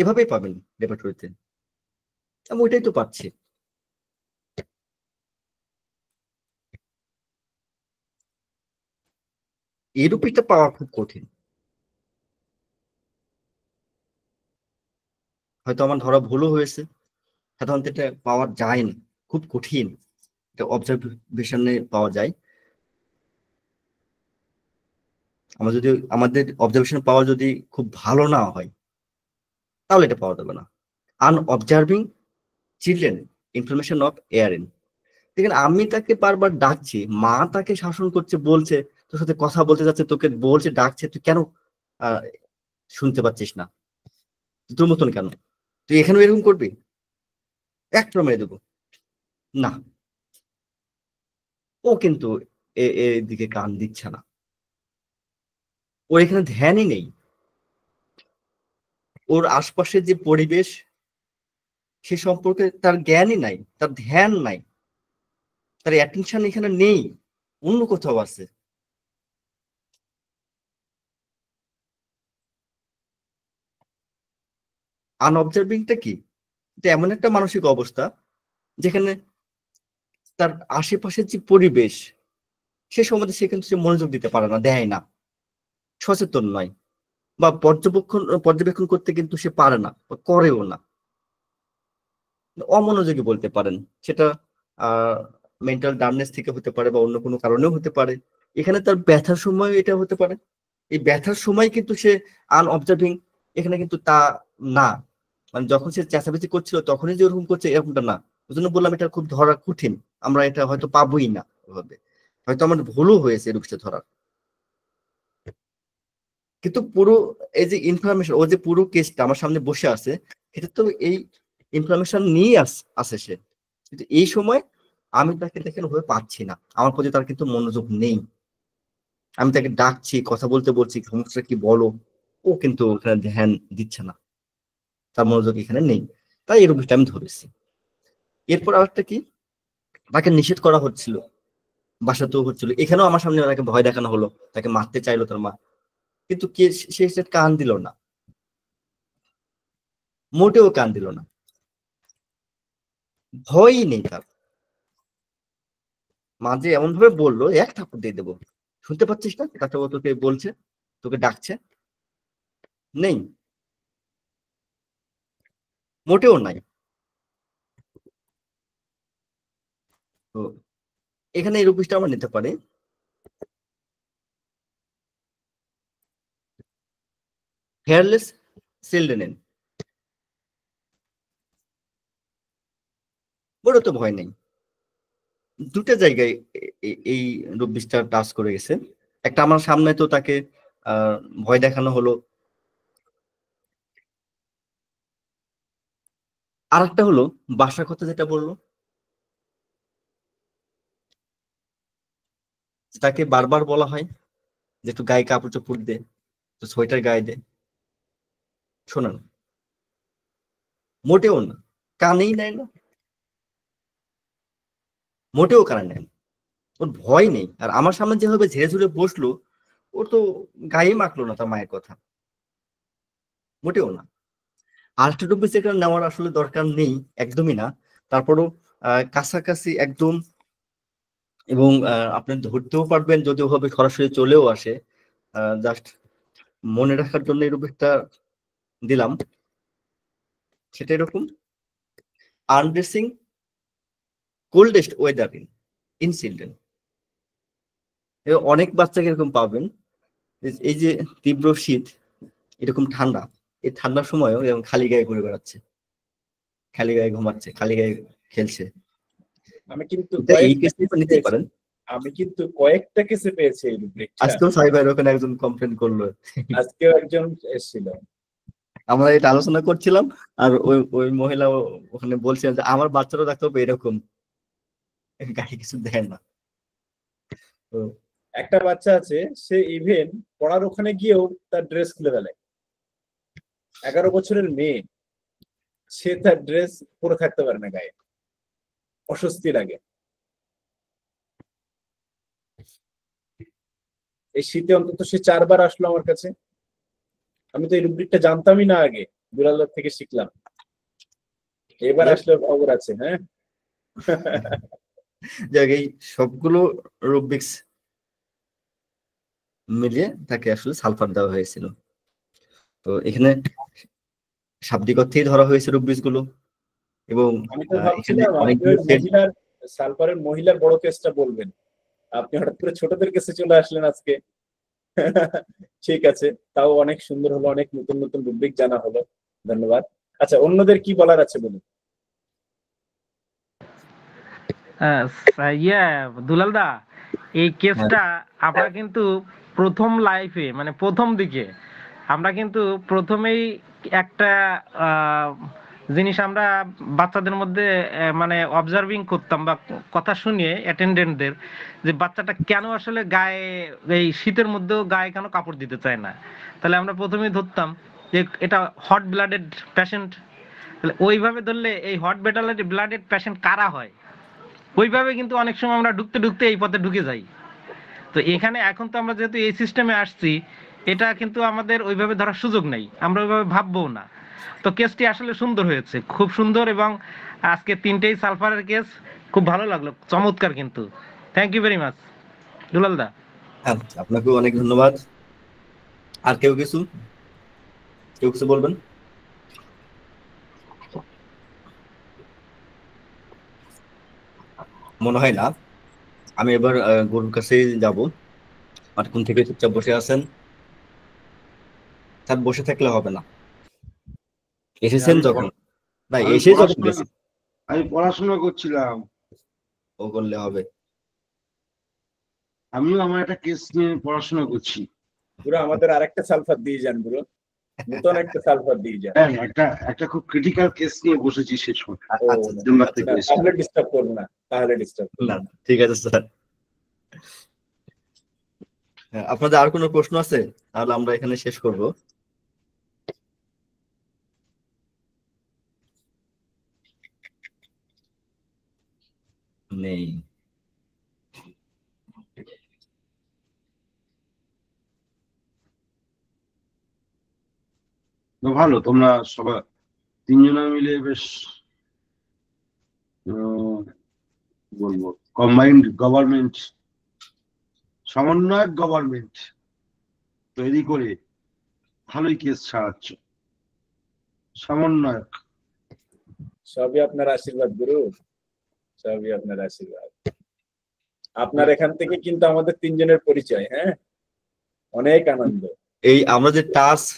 এভাবেই পাবেন ল্যাবরেটরিতে, আমি ওইটাই তো পাচ্ছি। এই রুপিটা পাওয়া খুব কঠিন, হয়তো আমার ধরা ভুলও হয়েছে। সাধারণত এটা পাওয়া যায় না, খুব কঠিন, এটা অবজারভেশনে পাওয়া যায়। আমাদের অবজারভেশন পাওয়া যদি খুব ভালো না হয় তাহলে এটা পাওয়া যাবে না। আনঅবজার্ভিং চিলড্রেন, ইনফ্লামেশন অফ এয়ারিন। দেখেন আমি তাকে বারবার ডাকছি, মা তাকে শাসন করছে, বলছে তোর সাথে কথা বলতে যাচ্ছে, তোকে বলছে ডাকছে, তুই কেন শুনতে পাচ্ছিস না, তোর মতন কেন, তুই এখানেও এরকম করবি, একটা মেরে দেবো না। ও কিন্তু এদিকে কান দিচ্ছে না, ওর এখানে ধ্যানই নেই, ওর আশপাশের যে পরিবেশ সে সম্পর্কে তার জ্ঞানই নাই, তার ধ্যান নাই, তার অ্যাটেনশন এখানে নেই, অন্য কোথাও আছে। আনঅবজার্ভিংটা কি? এটা এমন একটা মানসিক অবস্থা যেখানে তার আশেপাশের যে পরিবেশ সে সম্বন্ধে সে কিন্তু সে মনোযোগ দিতে পারে না, দেয় না, সচেতন নয়, বা পর্যবেক্ষণ করতে কিন্তু সে পারে না, করেও না, অমনোযোগী বলতে পারেন। সেটা মেন্টাল ডার্নেস থেকে হতে পারে বা অন্য কোনো কারণেও হতে পারে। এখানে তার ব্যথার সময় এটা হতে পারে, এই ব্যথার সময় কিন্তু সে আনঅবজার্ভিং, এখানে কিন্তু তা না, মানে যখন সে চেঁচামেচি করছিল তখনই যে ওরকম করছে এরকমটা না। ওই জন্য বললাম এটা খুব ধরা কঠিন, আমরা এটা হয়তো পাবোই না ওভাবে, হয়তো আমার ভুলও হয়েছে এর বিষয়ে ধরার। কিন্তু পুরো এই যে ইনফরমেশন, ও যে পুরো কেসটা আমার সামনে বসে আছে, এটা তো এই ইনফরমেশন নিয়ে আসে সে, কিন্তু এই সময় আমি তাকে দেখেন হয়ে পাচ্ছি না, আমার প্রতি তার কিন্তু মনোযোগ নেই। আমি তাকে ডাকছি, কথা বলতে বলছি, সমস্যা কি বলো, ও কিন্তু ওখানে ধ্যান দিচ্ছে না, তার মনোযোগ এখানে নেই। তাই এই রূপটা আমি ধরেছি। এরপর আরেকটা কি, তাকে নিষেধ করা হচ্ছিল, বাসাতেও হচ্ছিল, এখানেও আমার সামনে তাকে ভয় দেখানো হলো, তাকে মারতে চাইলো তার মা, কিন্তু কে সে কান দিল না, মোটেও কান দিল না, ভয়ই নেই তার। মা যে এমন ভাবে বললো, এক থাপ্পড় দিয়ে দেবো, শুনতে পাচ্ছিস না ডাক্তার বাবু তোকে বলছে, তোকে ডাকছে, নেই, মোটেও নাই। তো এখানে এই রূপটা আমরা নিতে পারি। হেয়ারলেস চিলড্রেন, বড় তো ভয় নেই। দুটো জায়গায় এই রূপ বিষটা টাচ করে গেছে। একটা আমার সামনে তো তাকে ভয় দেখানো হলো, আর একটা হলো বাসার কথা যেটা বললো, তাকে বারবার বলা হয় যে একটু গায়ে কাপড় চোপড় দে, তো সোয়েটার গায়ে দে, শোনা না, মোটেও না, কানেই নেয় না, মোটেও কানে নেয় না, ওর ভয় নেই। আর আমার সামনে যেভাবে ঝেড়ে ঝুড়ে বসলো, ও তো গায়ে মাখলো না তার মায়ের কথা, মোটেও না। আল্ট্রাডোপিস এখানে নেওয়ার আসলে দরকার নেই, একদমই না। তারপরও কাছাকাছি একদম, এবং আপনি ধরতেও পারবেন যদি ওভাবে সরাসরি চলেও আসে। জাস্ট মনে রাখার জন্য এই রূপটা দিলাম, সেটা এরকম: undressing coldest weather in children. অনেক বাচ্চাকে এরকম পাবেন, এই যে তীব্র শীত, এরকম ঠান্ডা, এই ঠান্ডার সময়ও এরকম খালি গায়ে ঘুরে বেড়াচ্ছে, খালি গায়ে ঘুমাচ্ছে, খালি গায়ে খেলছে। আমি কিন্তু এই কেসটা নিতে পারেন। আমি কিন্তু কয়েকটা কেসে পেয়েছি এই রুব্রিকটা। আজকেও সাইবার ওখানে একজন কমপ্লেন করলো, আজকেও একজন এসেছিল, আমরা এটা আলোচনা করছিলাম, আর ওই মহিলা ওখানে বলছিলেন যে আমার বাচ্চারও দেখতে হবে এরকম, গায়ে কিছু দেয় না। তো একটা বাচ্চা আছে, সে ইভেন পড়ার ওখানে গিয়েও তার ড্রেস খুলে ফেলে। 11 বছরের মেয়ে, সে তার ড্রেস পরে থাকতে পারে না, গায়ে অস্বস্তি লাগে। এই শীতে অন্তত সে 4 বার আসলো আমার কাছে। আমি তো এই রুব্রিকটা জানতামই না আগে, দুলালদার থেকে শিখলাম। এবার আসলে খবর আছে। হ্যাঁ, এই সবগুলো রুবিক্স মিলিয়ে তাকে আসলে সালফার দেওয়া হয়েছিল। তো এখানে শাব্দিক অর্থেই ধরা হয়েছে রুবিক্স গুলো, এবং আমি তো ভাবছিলাম সালফারের মহিলার বড় কেসটা বলবেন, আপনি হঠাৎ করে ছোটদের কেসে চলে আসলেন আজকে। ঠিক আছে, তাও অনেক সুন্দর হলো, অনেক নতুন নতুন রুব্রিক জানা হলো, ধন্যবাদ। আচ্ছা, অন্যদের কি বলার আছে বলুন। দুলালদা, এই কেসটা আমরা কিন্তু প্রথম লাইফে, মানে প্রথম দিকে আমরা কিন্তু প্রথমেই একটা জিনিস আমরা বাচ্চাদের মধ্যে মানে অবজার্ভিং করতাম বা কথা শুনিয়ে অ্যাটেন্ডেন্টদের, যে বাচ্চাটা কেন আসলে গায়ে এই শীতের মধ্যেও গায়ে কেন কাপড় দিতে চায় না, তাহলে আমরা প্রথমেই ধরতাম যে এটা হট ব্লাডেড পেশেন্ট। তাহলে ওইভাবে ধরলে এই হট ব্লাডেড পেশেন্ট কারা হয়, ওইভাবে কিন্তু অনেক সময় আমরা ঢুকতে ঢুকতে এই পথে ঢুকে যাই। তো এখানে এখন তো আমরা যেহেতু এই সিস্টেমে আসছি, এটা কিন্তু আমাদের ওইভাবে ধরার সুযোগ নেই, আমরা ওইভাবে ভাববো না। তো কেসটি আসলে সুন্দর হয়েছে, খুব সুন্দর, এবং আজকে 3টেই সালফারের কেস, খুব ভালো লাগলো, চমৎকার। কিন্তু থ্যাংক ইউ ভেরি মাচ দুলাল দা। হ্যাঁ, আপনাকেও অনেক ধন্যবাদ। আর কেউ কিছু বলবেন? মনে হয় না। আমি এবার গুরুর কাছে যাব। অনেকক্ষণ থেকে চুপচাপ বসে আছেন, তার বসে থাকলে হবে না। এসেছেন যখন, না এসে যখন গেছেন, আমি পড়াশোনা করছিলাম। ও করলে হবে। আমিও আমার একটা কেস নিয়ে পড়াশোনা করছি। পুরো আমাদের আরেকটা সালফার দিয়ে যান পুরো, নতুন একটা সালফার দিয়ে যান। হ্যাঁ, একটা খুব ক্রিটিক্যাল কেস নিয়ে বসেছি শেষ সময়। তাহলে ডিস্টার্ব করবো না, তাহলে ডিস্টার্ব না, ঠিক আছে স্যার। হ্যাঁ, আপনাদের আর কোনো প্রশ্ন আছে? তাহলে আমরা এখানে শেষ করব। নেই। ভালো, তোমরা সবাই 3জনা মিলে বেশ বলবো কম্বাইন্ড গভর্নমেন্ট, সমন্বয়ক গভর্নমেন্ট তৈরি করে ভালোই কেস ছাড়াচ্ছ। সমন্বয়ক। সবই আপনার আশীর্বাদ গুরু, সবই আপনার আশীর্বাদ। আপনার এখান থেকে কিন্তু আমাদের 3জনের পরিচয়। হ্যাঁ, অনেক আনন্দ। এই আমরা যে টাস্ক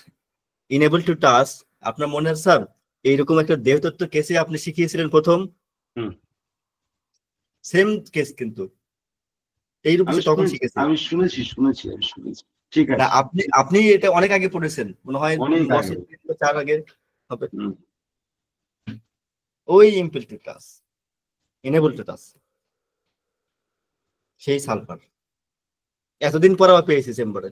ইনেবল টু টাস্ক, আপনার মনে আছে স্যার, এইরকম একটা দেহতত্ত্ব কেসে আপনি শিখিয়েছিলেন প্রথম, সেম কেস কিন্তু এইরকম তখন শিখেছি। আমি শুনেছি। ঠিক আছে, আপনি এটা অনেক আগে পড়েছেন, মনে হয় 10 বছর 4 আগে হবে। ওই impel to task, enable to task, সেই সালফার এতদিন পর আবার পেয়েছি চেম্বারে।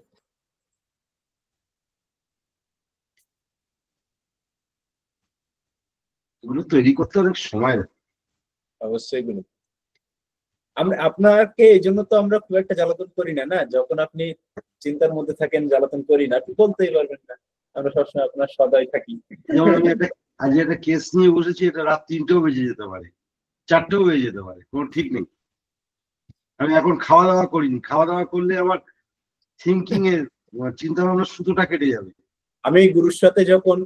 এগুলো তৈরি করতে অনেক সময় লাগে। অবশ্যই গুরু। আপনাকে এই জন্য তো আমরা খুব একটা জ্বালাতন করি না। না, যখন আপনি চিন্তার মধ্যে থাকেন জ্বালাতন করি না, আপনি বলতেই পারবেন না। আমরা সবসময় আপনার সদয় থাকি। যেমন আমি আজ একটা কেস নিয়ে বসেছি, এটা রাত 3টেও বেজে যেতে পারে, 4টেও বেজে যেতে পারে, কোনো ঠিক নেই। আমি এখন খাওয়া দাওয়া করিনি, খাওয়া দাওয়া করলে আমার থিঙ্কিং এর চিন্তা ভাবনার সুতোটা কেটে যাবে। আমি গুরুর সাথে যখন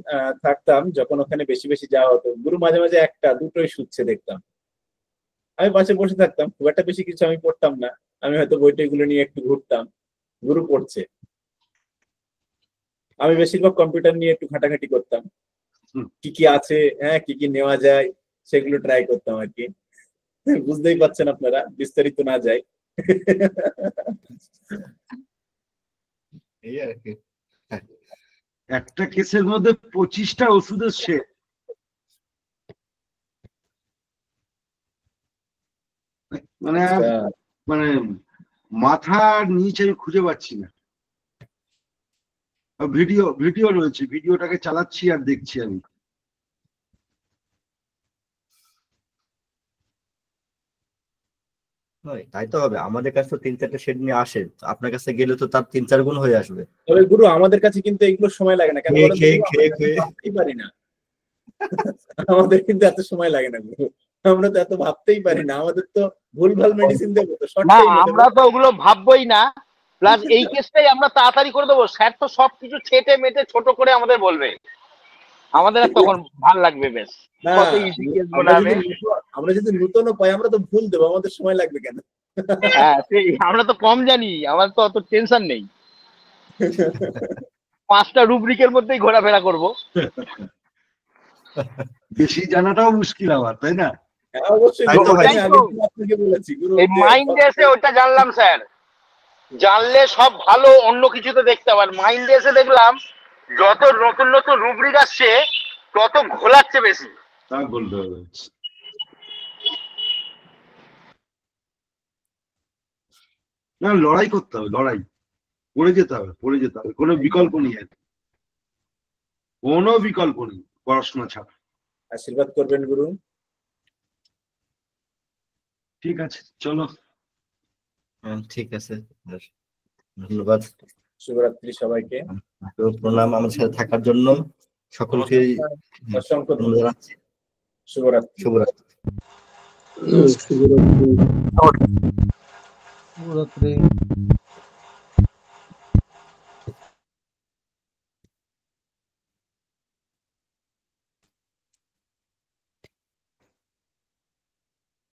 থাকতাম, যখন ওখানে বেশি বেশি যাওয়া হতো, গুরু মাঝে মাঝে 1টা 2টোই শুচ্ছে দেখতাম। আমি পাশে বসে থাকতাম, খুব একটা বেশি কিছু আমি পড়তাম না। আমি হয়তো বইটইগুলো নিয়ে একটু ঘুরতাম, গুরু পড়ছে। আমি বেশিরভাগ কম্পিউটার নিয়ে একটু ঘাটাঘাটি করতাম, কি কি আছে, হ্যাঁ কি কি নেওয়া যায় সেগুলো ট্রাই করতাম আর কি। বুঝতেই পারছেন আপনারা, বিস্তারিত না যায়। এই আর কি, একটা কেসের মধ্যে 25টা ওষুধের শেড। মানে মাথার নিচ আমি খুঁজে পাচ্ছি না। ভিডিও রয়েছে, ভিডিওটাকে চালাচ্ছি আর দেখছি আমি। তাই তো হবে, আমাদের কাছে তো 3-4টা শেড নিয়ে আসে, আপনার কাছে গেলে তো তার 3-4 গুণ হয়ে আসবে। তবে গুরু আমাদের কাছে কিন্তু এগুলো সময় লাগে না, কেন ভাবতেই পারি না। আমাদের কিন্তু এত সময় লাগে না গুরু, আমরা তো এত ভাবতেই পারি না। আমাদের তো ভুলভাল মেডিসিন দেবো তো, আমরা তো ওগুলো ভাববোই না। প্লাস এই কেসটাই আমরা তাড়াতাড়ি করে দেবো, স্যার তো সবকিছু ছেটে মেটে ছোট করে আমাদের বলবে, আমাদের তখন ভাল লাগবে বেশ। আমরা যদি নতুন পাই আমরা তো ভুল দেবো, আমাদের সময় লাগবে কেন? হ্যাঁ, সেই আমরা তো কম জানি, আমার তো অত টেনশন নেই। 5টা রুব্রিকের মধ্যেই ঘোরাফেরা করবো। বেশি জানাটাও মুশকিল আবার, তাই না? এই মাইন্ডে এসে ওটা জানলাম স্যার, জানলে সব ভালো, অন্য কিছুতে দেখতে আবার মাইন্ডে এসে দেখলাম যত নতুন নতুন রুব্রিক আসছে তত ঘোলাচ্ছে বেশি। তা বলতে হবে। না, লড়াই করতে হবে, লড়াই করে যেতে হবে, পড়ে যেতে হবে, কোনো বিকল্প নেই, কোনো বিকল্প নেই পড়াশোনা ছাড়া। আশীর্বাদ করবেন গুরু। ঠিক আছে, চলো। ঠিক আছে, ধন্যবাদ, শুভরাত্রি সবাইকে। প্রণাম আমাদের সাথে থাকার জন্য সকলকে অসংখ্য ধন্যবাদ জানাচ্ছি। শুভরাত্রি। শুভরাত্রি। শুভরাত্রি।